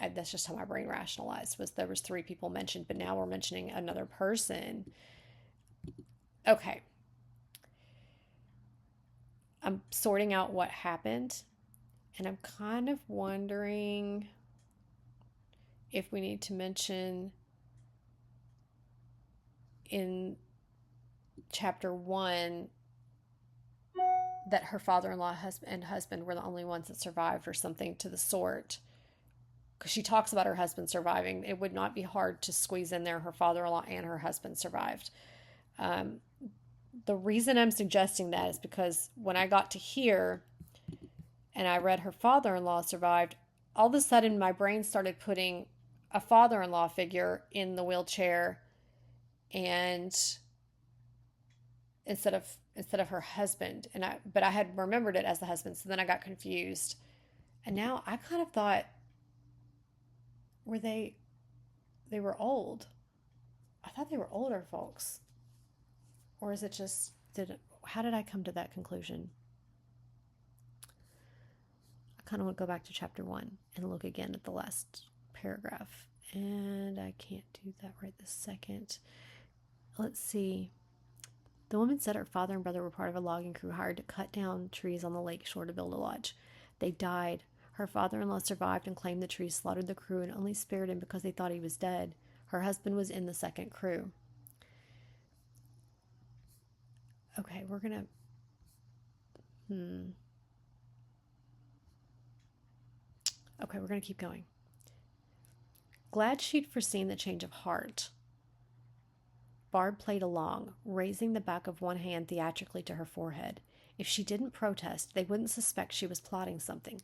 that's just how my brain rationalized, was there was 3 people mentioned, but now we're mentioning another person. Okay. I'm sorting out what happened, and I'm kind of wondering if we need to mention in chapter 1 that her father-in-law and husband were the only ones that survived or something to the sort. Because she talks about her husband surviving. It would not be hard to squeeze in there her father-in-law and her husband survived. The reason I'm suggesting that is because when I got to here and I read her father-in-law survived, all of a sudden my brain started putting a father-in-law figure in the wheelchair, and instead of her husband, but I had remembered it as the husband, so then I got confused. And now I kind of thought, were they were old. I thought they were older folks. Or is it just how did I come to that conclusion? I kind of want to go back to chapter 1 and look again at the last paragraph. And I can't do that right this second. Let's see. The woman said her father and brother were part of a logging crew hired to cut down trees on the lake shore to build a lodge. They died. Her father-in-law survived and claimed the trees slaughtered the crew and only spared him because they thought he was dead. Her husband was in the second crew. Okay, we're gonna... Okay, we're gonna keep going. Glad she'd foreseen the change of heart, Barb played along, raising the back of one hand theatrically to her forehead. If she didn't protest, they wouldn't suspect she was plotting something.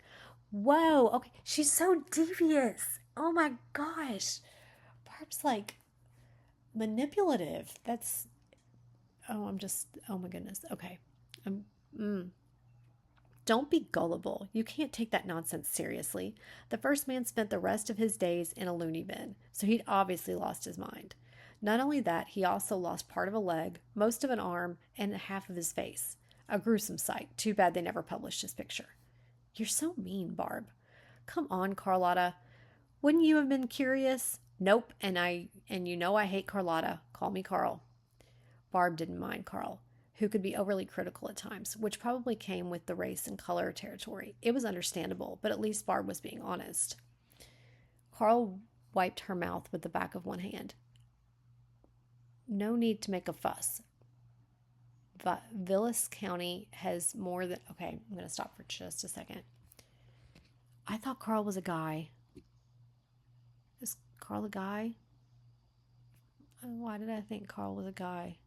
Whoa, okay, she's so devious. Oh my gosh. Barb's like manipulative. That's... oh my goodness. Okay. Don't be gullible. You can't take that nonsense seriously. The first man spent the rest of his days in a loony bin, so he'd obviously lost his mind. Not only that, he also lost part of a leg, most of an arm, and half of his face. A gruesome sight. Too bad they never published his picture. You're so mean, Barb. Come on, Carlotta. Wouldn't you have been curious? Nope, and you know I hate Carlotta. Call me Carl. Barb didn't mind Carl, who could be overly critical at times, which probably came with the race and color territory. It was understandable, but at least Barb was being honest. Carl wiped her mouth with the back of one hand. No need to make a fuss. Vilas County has more than... Okay, I'm going to stop for just a second. I thought Carl was a guy. Is Carl a guy? Why did I think Carl was a guy?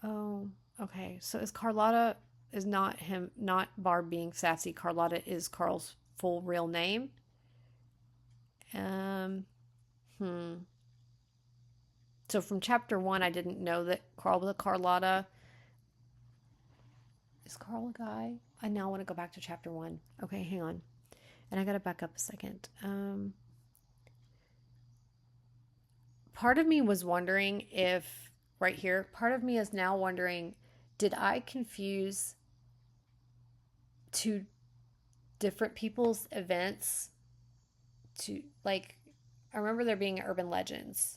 Oh, okay. So is Carlotta is not him, not Barb being sassy. Carlotta is Carl's full real name. So from chapter 1, I didn't know that Carl was a Carlotta. Is Carl a guy? I now want to go back to chapter 1. Okay, hang on. And I got to back up a second. Part of me was wondering if, right here, part of me is now wondering, did I confuse 2 different people's events to, like, I remember there being urban legends.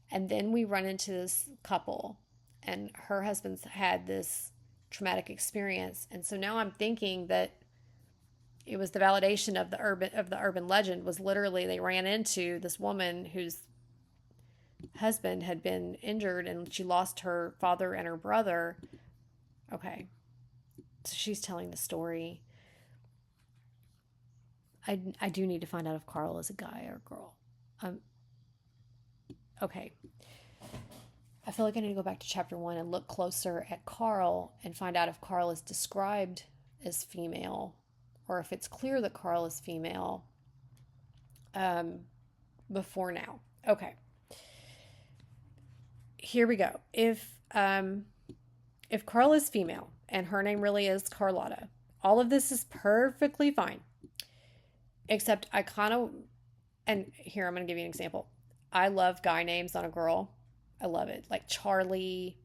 And then we run into this couple, and her husband's had this traumatic experience. And so now I'm thinking that it was the validation of the urban legend was literally they ran into this woman whose husband had been injured and she lost her father and her brother. Okay. So she's telling the story. I do need to find out if Carl is a guy or a girl. Okay. I feel like I need to go back to chapter 1 and look closer at Carl and find out if Carl is described as female or if it's clear that Carl is female before now. Okay. Here we go. If Carl is female and her name really is Carlotta, all of this is perfectly fine. Except I kind of, and here I'm going to give you an example. I love guy names on a girl. I love it. Like Charlie,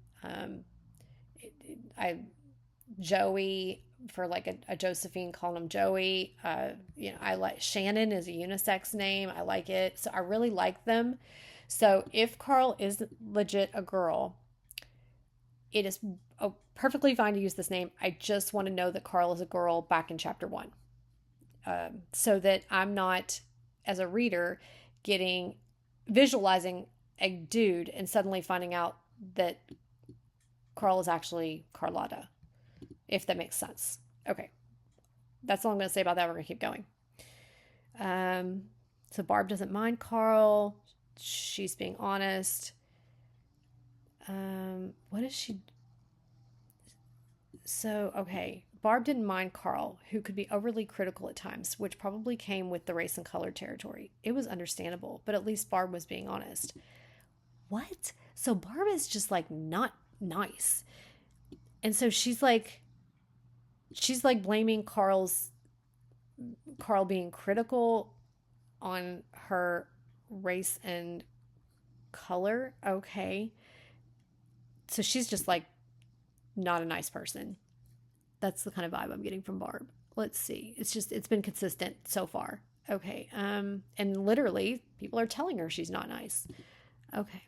Joey, for like a Josephine, call him Joey. I like Shannon is a unisex name. I like it. So I really like them. So if Carl is legit a girl, it is perfectly fine to use this name. I just want to know that Carl is a girl back in chapter 1. So that I'm not, as a reader, visualizing a dude and suddenly finding out that Carl is actually Carlotta, if that makes sense. Okay. That's all I'm going to say about that. We're going to keep going. So Barb doesn't mind Carl. She's being honest. What is she? So, okay. Barb didn't mind Carl, who could be overly critical at times, which probably came with the race and color territory. It was understandable, but at least Barb was being honest. What? So Barb is just like not nice. And so she's like blaming Carl being critical on her race and color. Okay. So she's just like not a nice person. That's the kind of vibe I'm getting from Barb. Let's see. It's been consistent so far. Okay. And literally people are telling her she's not nice. Okay.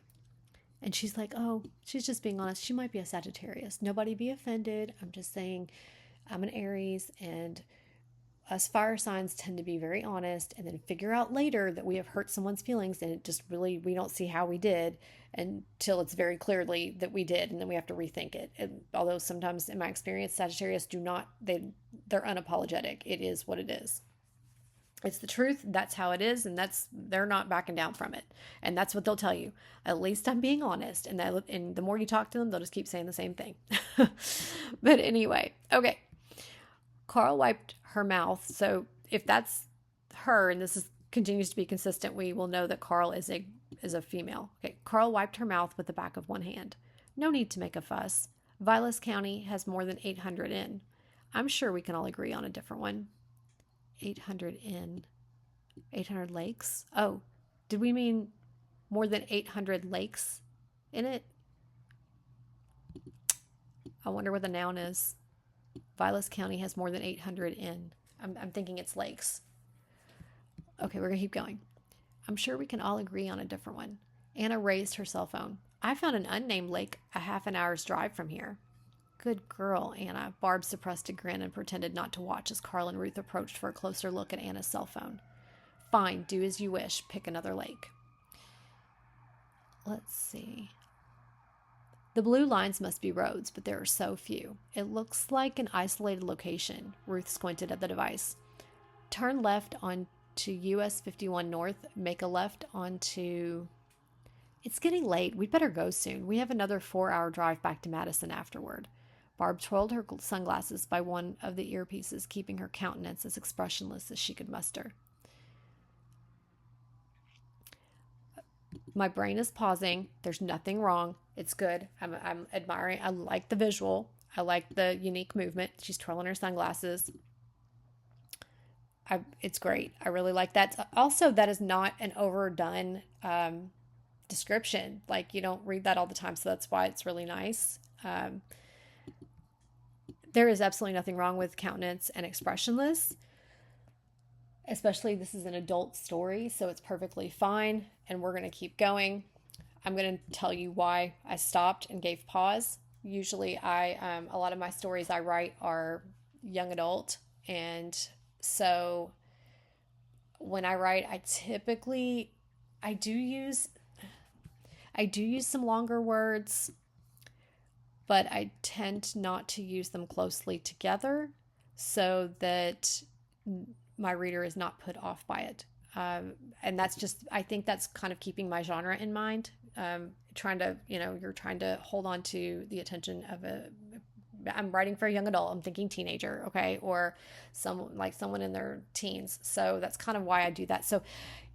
And she's like, oh, she's just being honest. She might be a Sagittarius. Nobody be offended. I'm just saying I'm an Aries, and us fire signs tend to be very honest and then figure out later that we have hurt someone's feelings, and it just really, we don't see how we did until it's very clearly that we did, and then we have to rethink it. And although sometimes in my experience, Sagittarius they're unapologetic. It is what it is. It's the truth. That's how it is. And they're not backing down from it. And that's what they'll tell you. At least I'm being honest. And the more you talk to them, they'll just keep saying the same thing. But anyway, okay. Carl wiped her mouth. So if that's her, and continues to be consistent, we will know that Carl is a female. Okay. Carl wiped her mouth with the back of one hand. No need to make a fuss. Vilas County has more than 800 in. I'm sure we can all agree on a different one. 800 lakes. Oh, did we mean more than 800 lakes in it? I wonder what the noun is. Vilas County has more than 800 in. I'm thinking it's lakes. Okay, we're going to keep going. I'm sure we can all agree on a different one. Anna raised her cell phone. I found an unnamed lake a half an hour's drive from here. Good girl, Anna. Barb suppressed a grin and pretended not to watch as Carl and Ruth approached for a closer look at Anna's cell phone. Fine, do as you wish. Pick another lake. Let's see. The blue lines must be roads, but there are so few. It looks like an isolated location. Ruth squinted at the device. Turn left onto US 51 North. Make a left onto... It's getting late. We'd better go soon. We have another 4-hour drive back to Madison afterward. Barb twirled her sunglasses by one of the earpieces, keeping her countenance as expressionless as she could muster. My brain is pausing. There's nothing wrong. It's good. I'm admiring. I like the visual. I like the unique movement. She's twirling her sunglasses. It's great. I really like that. Also, that is not an overdone description. Like, you don't read that all the time, so that's why it's really nice. There is absolutely nothing wrong with countenance and expressionless. Especially, this is an adult story, so it's perfectly fine, and we're going to keep going. I'm going to tell you why I stopped and gave pause. Usually, a lot of my stories I write are young adult, and so when I write, I do use some longer words, but I tend not to use them closely together so that my reader is not put off by it. And that's just, I think that's kind of keeping my genre in mind. trying to, you're trying to hold on to the attention of I'm writing for a young adult. I'm thinking teenager, okay, or someone in their teens. So that's kind of why I do that. So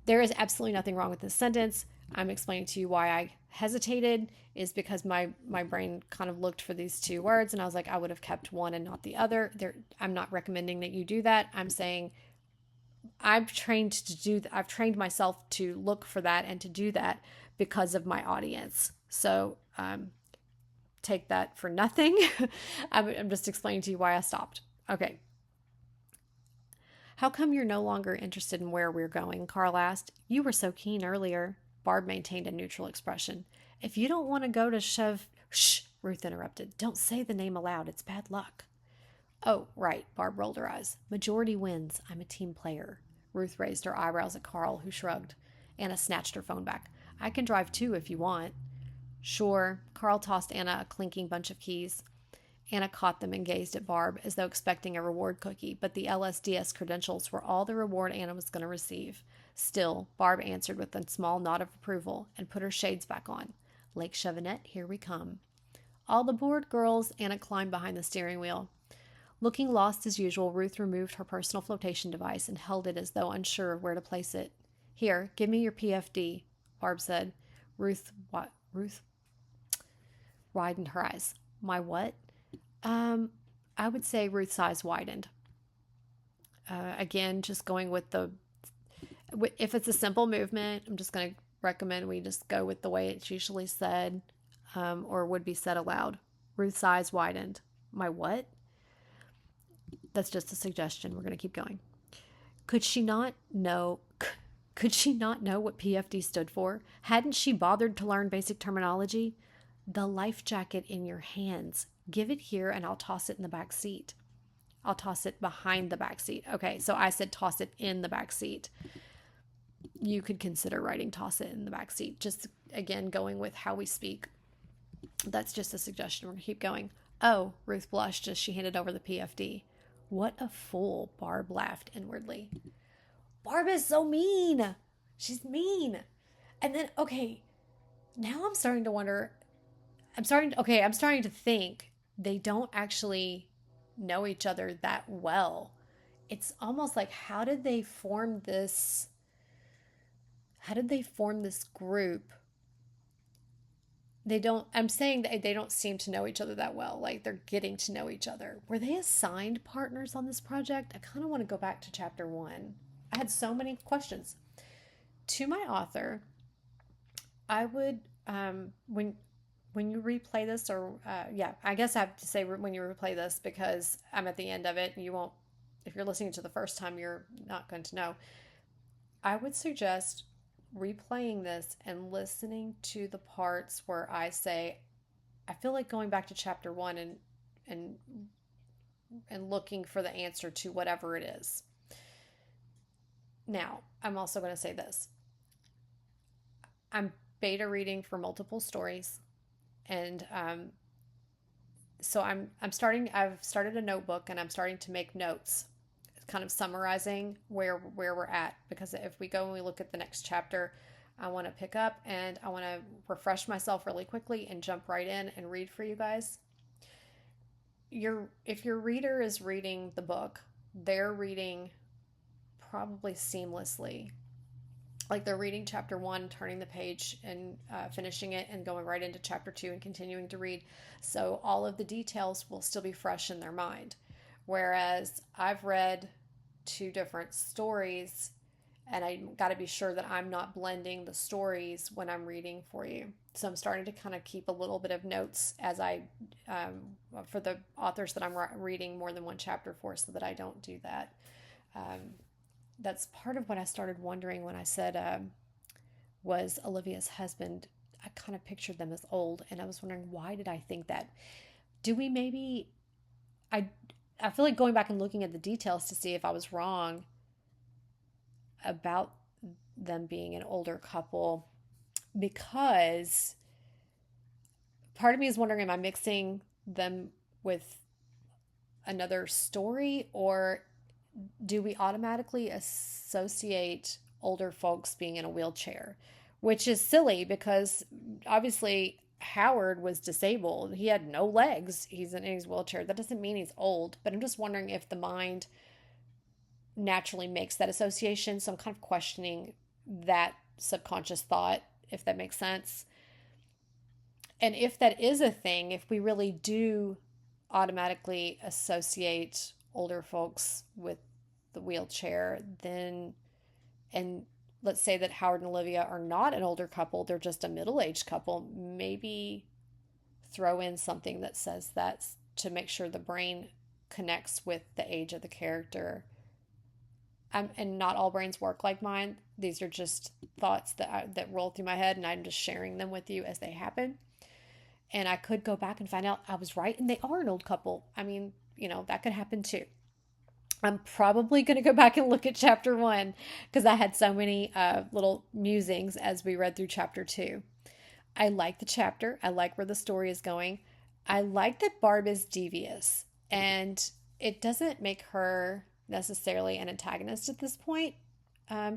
there is absolutely nothing wrong with this sentence. I'm explaining to you why I hesitated is because my brain kind of looked for these two words, and I was like, I would have kept one and not the other. I'm not recommending that you do that. I'm saying I've trained myself to look for that and to do that because of my audience. So take that for nothing. I'm just explaining to you why I stopped. Okay. How come you're no longer interested in where we're going? Carl asked. You were so keen earlier. Barb maintained a neutral expression. If you don't want to go to Shh, Ruth interrupted. Don't say the name aloud. It's bad luck. Oh, right, Barb rolled her eyes. Majority wins. I'm a team player. Ruth raised her eyebrows at Carl, who shrugged. Anna snatched her phone back. I can drive too if you want. Sure. Carl tossed Anna a clinking bunch of keys. Anna caught them and gazed at Barb as though expecting a reward cookie, but the LSDS credentials were all the reward Anna was going to receive. Still, Barb answered with a small nod of approval and put her shades back on. Lake Chevenette, here we come. All aboard, girls. Anna climbed behind the steering wheel. Looking lost as usual, Ruth removed her personal flotation device and held it as though unsure of where to place it. Here, give me your PFD, Barb said. Ruth widened her eyes. My what? I would say Ruth's eyes widened. Again, just going with if it's a simple movement, I'm just going to recommend we just go with the way it's usually said, or would be said aloud. Ruth's eyes widened. My what? That's just a suggestion. We're going to keep going. Could she not know what PFD stood for? Hadn't she bothered to learn basic terminology? The life jacket in your hands. Give it here and I'll toss it in the back seat. I'll toss it behind the back seat. Okay, so I said toss it in the back seat. You could consider writing toss it in the back seat. Just, again, going with how we speak. That's just a suggestion. We're going to keep going. Oh, Ruth blushed as she handed over the PFD. What a fool, Barb laughed inwardly. Barb is so mean. She's mean. And then, okay, now I'm starting to wonder. I'm starting to think they don't actually know each other that well. It's almost like, how did they form this group? I'm saying that they don't seem to know each other that well. Like, they're getting to know each other. Were they assigned partners on this project? I kind of want to go back to chapter 1. I had so many questions. To my author, I would, when you replay this, or I guess I have to say when you replay this because I'm at the end of it and you won't, if you're listening to the first time, you're not going to know. I would suggest replaying this and listening to the parts where I say, I feel like going back to chapter 1 and looking for the answer to whatever it is. Now, I'm also going to say this. I'm beta reading for multiple stories. And so I've started a notebook and I'm starting to make notes, kind of summarizing where we're at, because if we go and we look at the next chapter, I want to pick up and I want to refresh myself really quickly and jump right in and read for you guys. If your reader is reading the book, they're reading probably seamlessly. Like, they're reading chapter 1, turning the page and finishing it and going right into chapter 2 and continuing to read. So all of the details will still be fresh in their mind. Whereas I've read 2 different stories and I got to be sure that I'm not blending the stories when I'm reading for you. So I'm starting to kind of keep a little bit of notes as I, for the authors that I'm reading more than one chapter for, so that I don't do that. That's part of what I started wondering when I said, was Olivia's husband. I kind of pictured them as old, and I was wondering, why did I think that? Do we maybe, I feel like going back and looking at the details to see if I was wrong about them being an older couple, because part of me is wondering, am I mixing them with another story, or do we automatically associate older folks being in a wheelchair? which is silly because obviously Howard was disabled. He had no legs. He's in his wheelchair. That doesn't mean he's old, but I'm just wondering if the mind naturally makes that association. So I'm kind of questioning that subconscious thought, if that makes sense. And if that is a thing, if we really do automatically associate older folks with the wheelchair, then, and let's say that Howard and Olivia are not an older couple, they're just a middle-aged couple, maybe throw in something that says that to make sure the brain connects with the age of the character. And not all brains work like mine. These are just thoughts that roll through my head, and I'm just sharing them with you as they happen. And I could go back and find out I was right, and they are an old couple. I mean, that could happen too. I'm probably going to go back and look at chapter 1 because I had so many little musings as we read through chapter 2. I like the chapter. I like where the story is going. I like that Barb is devious, and it doesn't make her necessarily an antagonist at this point.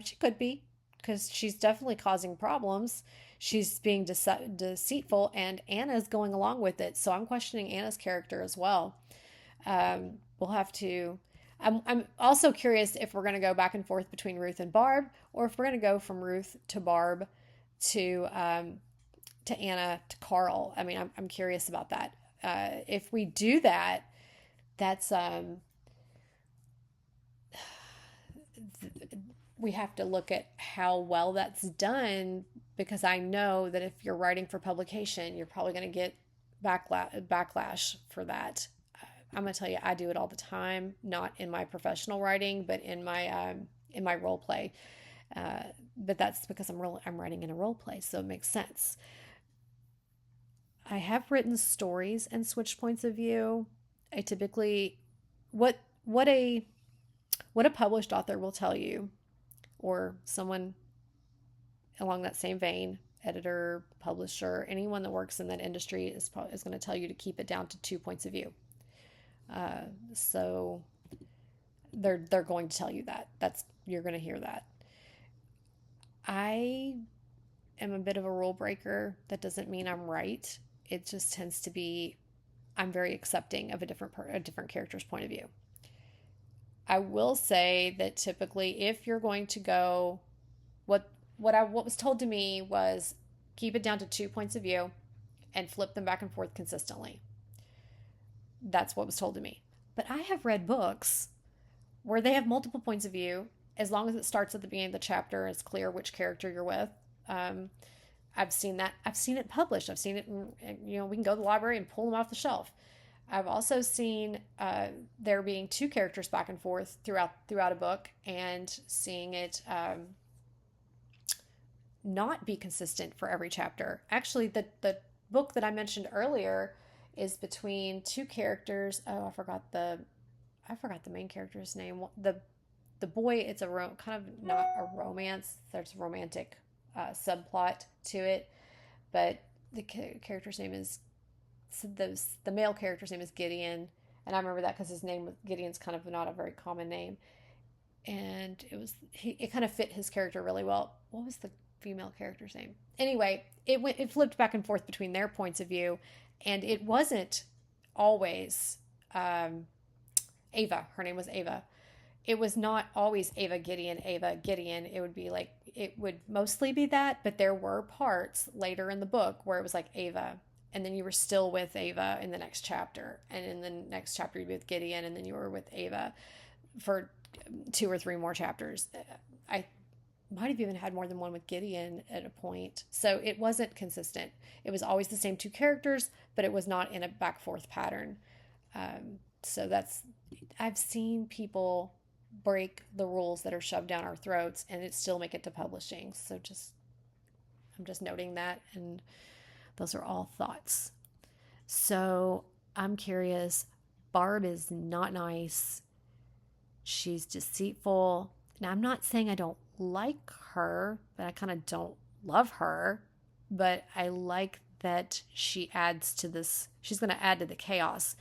She could be, because she's definitely causing problems. She's being deceitful, and Anna's going along with it. So I'm questioning Anna's character as well. We'll have to. I'm also curious if we're going to go back and forth between Ruth and Barb, or if we're going to go from Ruth to Barb to Anna to Carl. I mean, I'm curious about that. If we do that, that's we have to look at how well that's done, because I know that if you're writing for publication, you're probably going to get backlash for that. I'm going to tell you, I do it all the time, not in my professional writing, but in my role play. But that's because I'm writing in a role play, so it makes sense. I have written stories and switched points of view. I typically, what a published author will tell you, or someone along that same vein, editor, publisher, anyone that works in that industry is going to tell you to keep it down to 2 points of view. So they're going to tell you that. You're going to hear that. I am a bit of a rule breaker. That doesn't mean I'm right. It just tends to be, I'm very accepting of a different character's point of view. I will say that typically, if you're going to go, what was told to me was keep it down to 2 points of view and flip them back and forth consistently. That's what was told to me. But I have read books where they have multiple points of view, as long as it starts at the beginning of the chapter and it's clear which character you're with. I've seen that. I've seen it published. I've seen it, we can go to the library and pull them off the shelf. I've also seen there being 2 characters back and forth throughout a book, and seeing it not be consistent for every chapter. Actually, the book that I mentioned earlier is between 2 characters. Oh, I forgot the main character's name. The boy, it's kind of not a romance. There's a romantic subplot to it, but the character's name is, the male character's name is Gideon, and I remember that because Gideon's kind of not a very common name, and it kind of fit his character really well. What was the female character's name? Anyway, it flipped back and forth between their points of view, and it wasn't always Ava. Her name was Ava. It was not always Ava Gideon. It would be like, it would mostly be that, but there were parts later in the book where it was like Ava, and then you were still with Ava in the next chapter, and in the next chapter you'd be with Gideon, and then you were with Ava for 2 or 3 more chapters. I might have even had more than one with Gideon at a point. So it wasn't consistent. It was always the same 2 characters, but it was not in a back forth pattern. So I've seen people break the rules that are shoved down our throats and it still make it to publishing. So I'm just noting that, and those are all thoughts. So I'm curious. Barb is not nice. She's deceitful. Now, I'm not saying I don't like her, but I kind of don't love her. But I like that she adds to this. She's going to add to the chaos,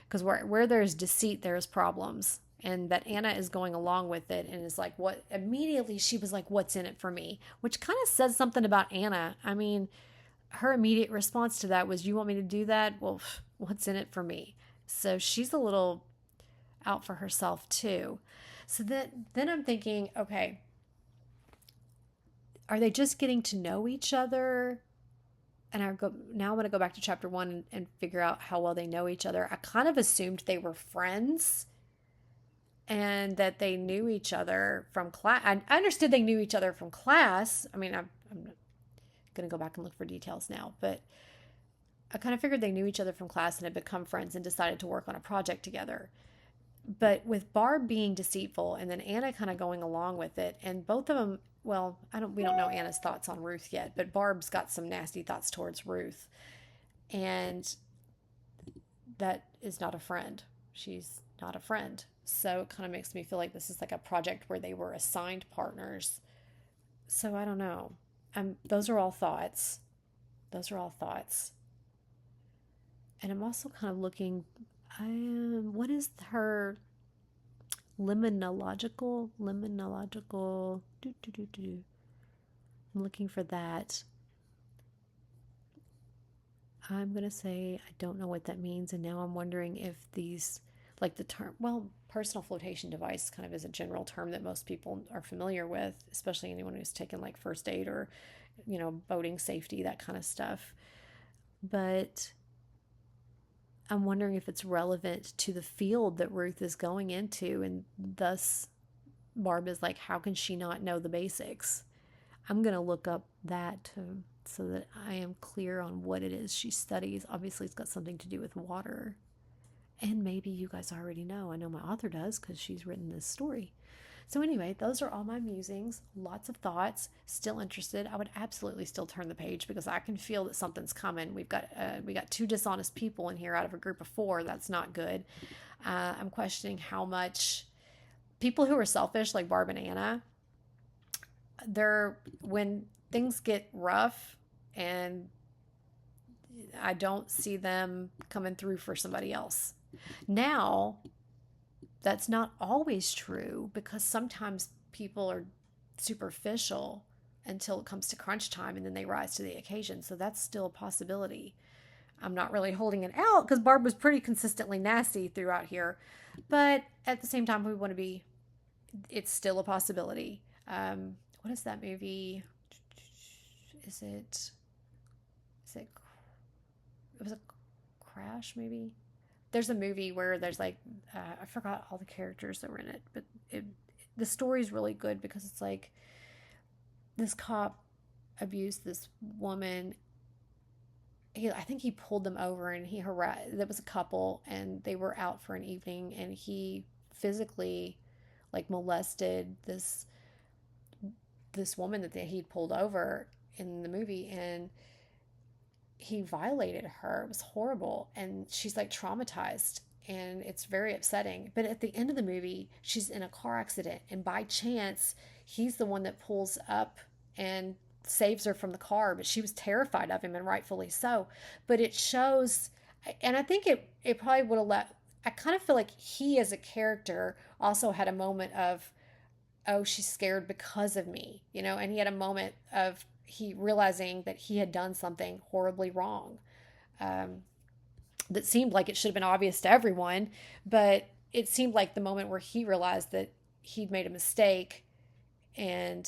because where there's deceit, there's problems. and that Anna is going along with it and is like, what? Immediately she was like, what's in it for me? Which kind of says something about Anna. I mean, her immediate response to that was, you want me to do that? Well, what's in it for me? So she's a little out for herself too. So then I'm thinking, okay, are they just getting to know each other? And now I'm going to go back to chapter 1 and figure out how well they know each other. I kind of assumed they were friends and that they knew each other from class. I understood they knew each other from class. I mean, I'm going to go back and look for details now, but I kind of figured they knew each other from class and had become friends and decided to work on a project together. But with Barb being deceitful and then Anna kind of going along with it, and both of them, well, we don't know Anna's thoughts on Ruth yet, but Barb's got some nasty thoughts towards Ruth. And that is not a friend. She's not a friend. So it kind of makes me feel like this is like a project where they were assigned partners. So I don't know. Those are all thoughts. Those are all thoughts. And I'm also kind of looking, what is her liminalogical, I'm looking for that. I'm going to say I don't know what that means, and now I'm wondering if these, like the term, well, personal flotation device kind of is a general term that most people are familiar with, especially anyone who's taken like first aid or, boating safety, that kind of stuff. But I'm wondering if it's relevant to the field that Ruth is going into, and thus Barb is like, how can she not know the basics? I'm going to look up that so that I am clear on what it is she studies. Obviously, it's got something to do with water. And maybe you guys already know. I know my author does because she's written this story. So anyway, those are all my musings. Lots of thoughts. Still interested. I would absolutely still turn the page because I can feel that something's coming. We got 2 dishonest people in here out of a group of 4. That's not good. I'm questioning how much people who are selfish, like Barb and Anna, when things get rough and I don't see them coming through for somebody else. Now, that's not always true because sometimes people are superficial until it comes to crunch time and then they rise to the occasion. So that's still a possibility. I'm not really holding it out because Barb was pretty consistently nasty throughout here. But at the same time, it's still a possibility. What is that movie? It was a Crash, maybe? There's a movie where there's like, I forgot all the characters that were in it, but the story's really good because it's like this cop abused this woman. I think he pulled them over and there was a couple and they were out for an evening and he physically like molested this woman that he'd pulled over in the movie, and he violated her. It was horrible, and she's like traumatized, and it's very upsetting. But at the end of the movie, she's in a car accident, and by chance, he's the one that pulls up and saves her from the car, but she was terrified of him, and rightfully so. But it shows, and I think it probably would have I kind of feel like he as a character also had a moment of, oh, she's scared because of me, and he had a moment of he realizing that he had done something horribly wrong. That seemed like it should have been obvious to everyone, but it seemed like the moment where he realized that he'd made a mistake and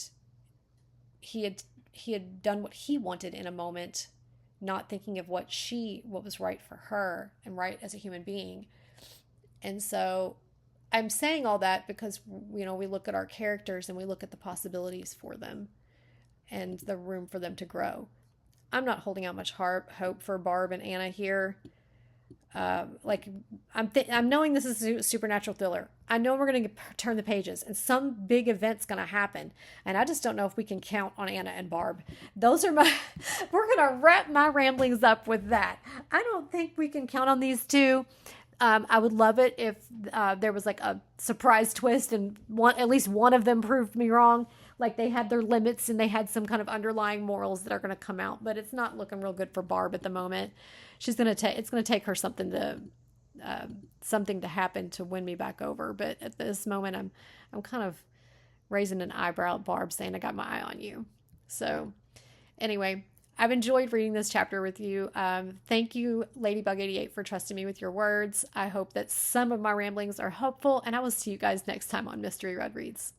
he had done what he wanted in a moment, not thinking of what was right for her and right as a human being. And so I'm saying all that because, we look at our characters and we look at the possibilities for them and the room for them to grow. I'm not holding out much hope for Barb and Anna here. I'm knowing this is a supernatural thriller. I know we're going to turn the pages and some big event's going to happen. And I just don't know if we can count on Anna and Barb. We're going to wrap my ramblings up with that. I don't think we can count on these two. I would love it if there was like a surprise twist and at least one of them proved me wrong. Like they had their limits and they had some kind of underlying morals that are going to come out, but it's not looking real good for Barb at the moment. It's going to take her something to something to happen to win me back over. But at this moment, I'm kind of raising an eyebrow at Barb, saying I got my eye on you. So anyway, I've enjoyed reading this chapter with you. Thank you, Ladybug88, for trusting me with your words. I hope that some of my ramblings are helpful, and I will see you guys next time on Mystery Red Reads.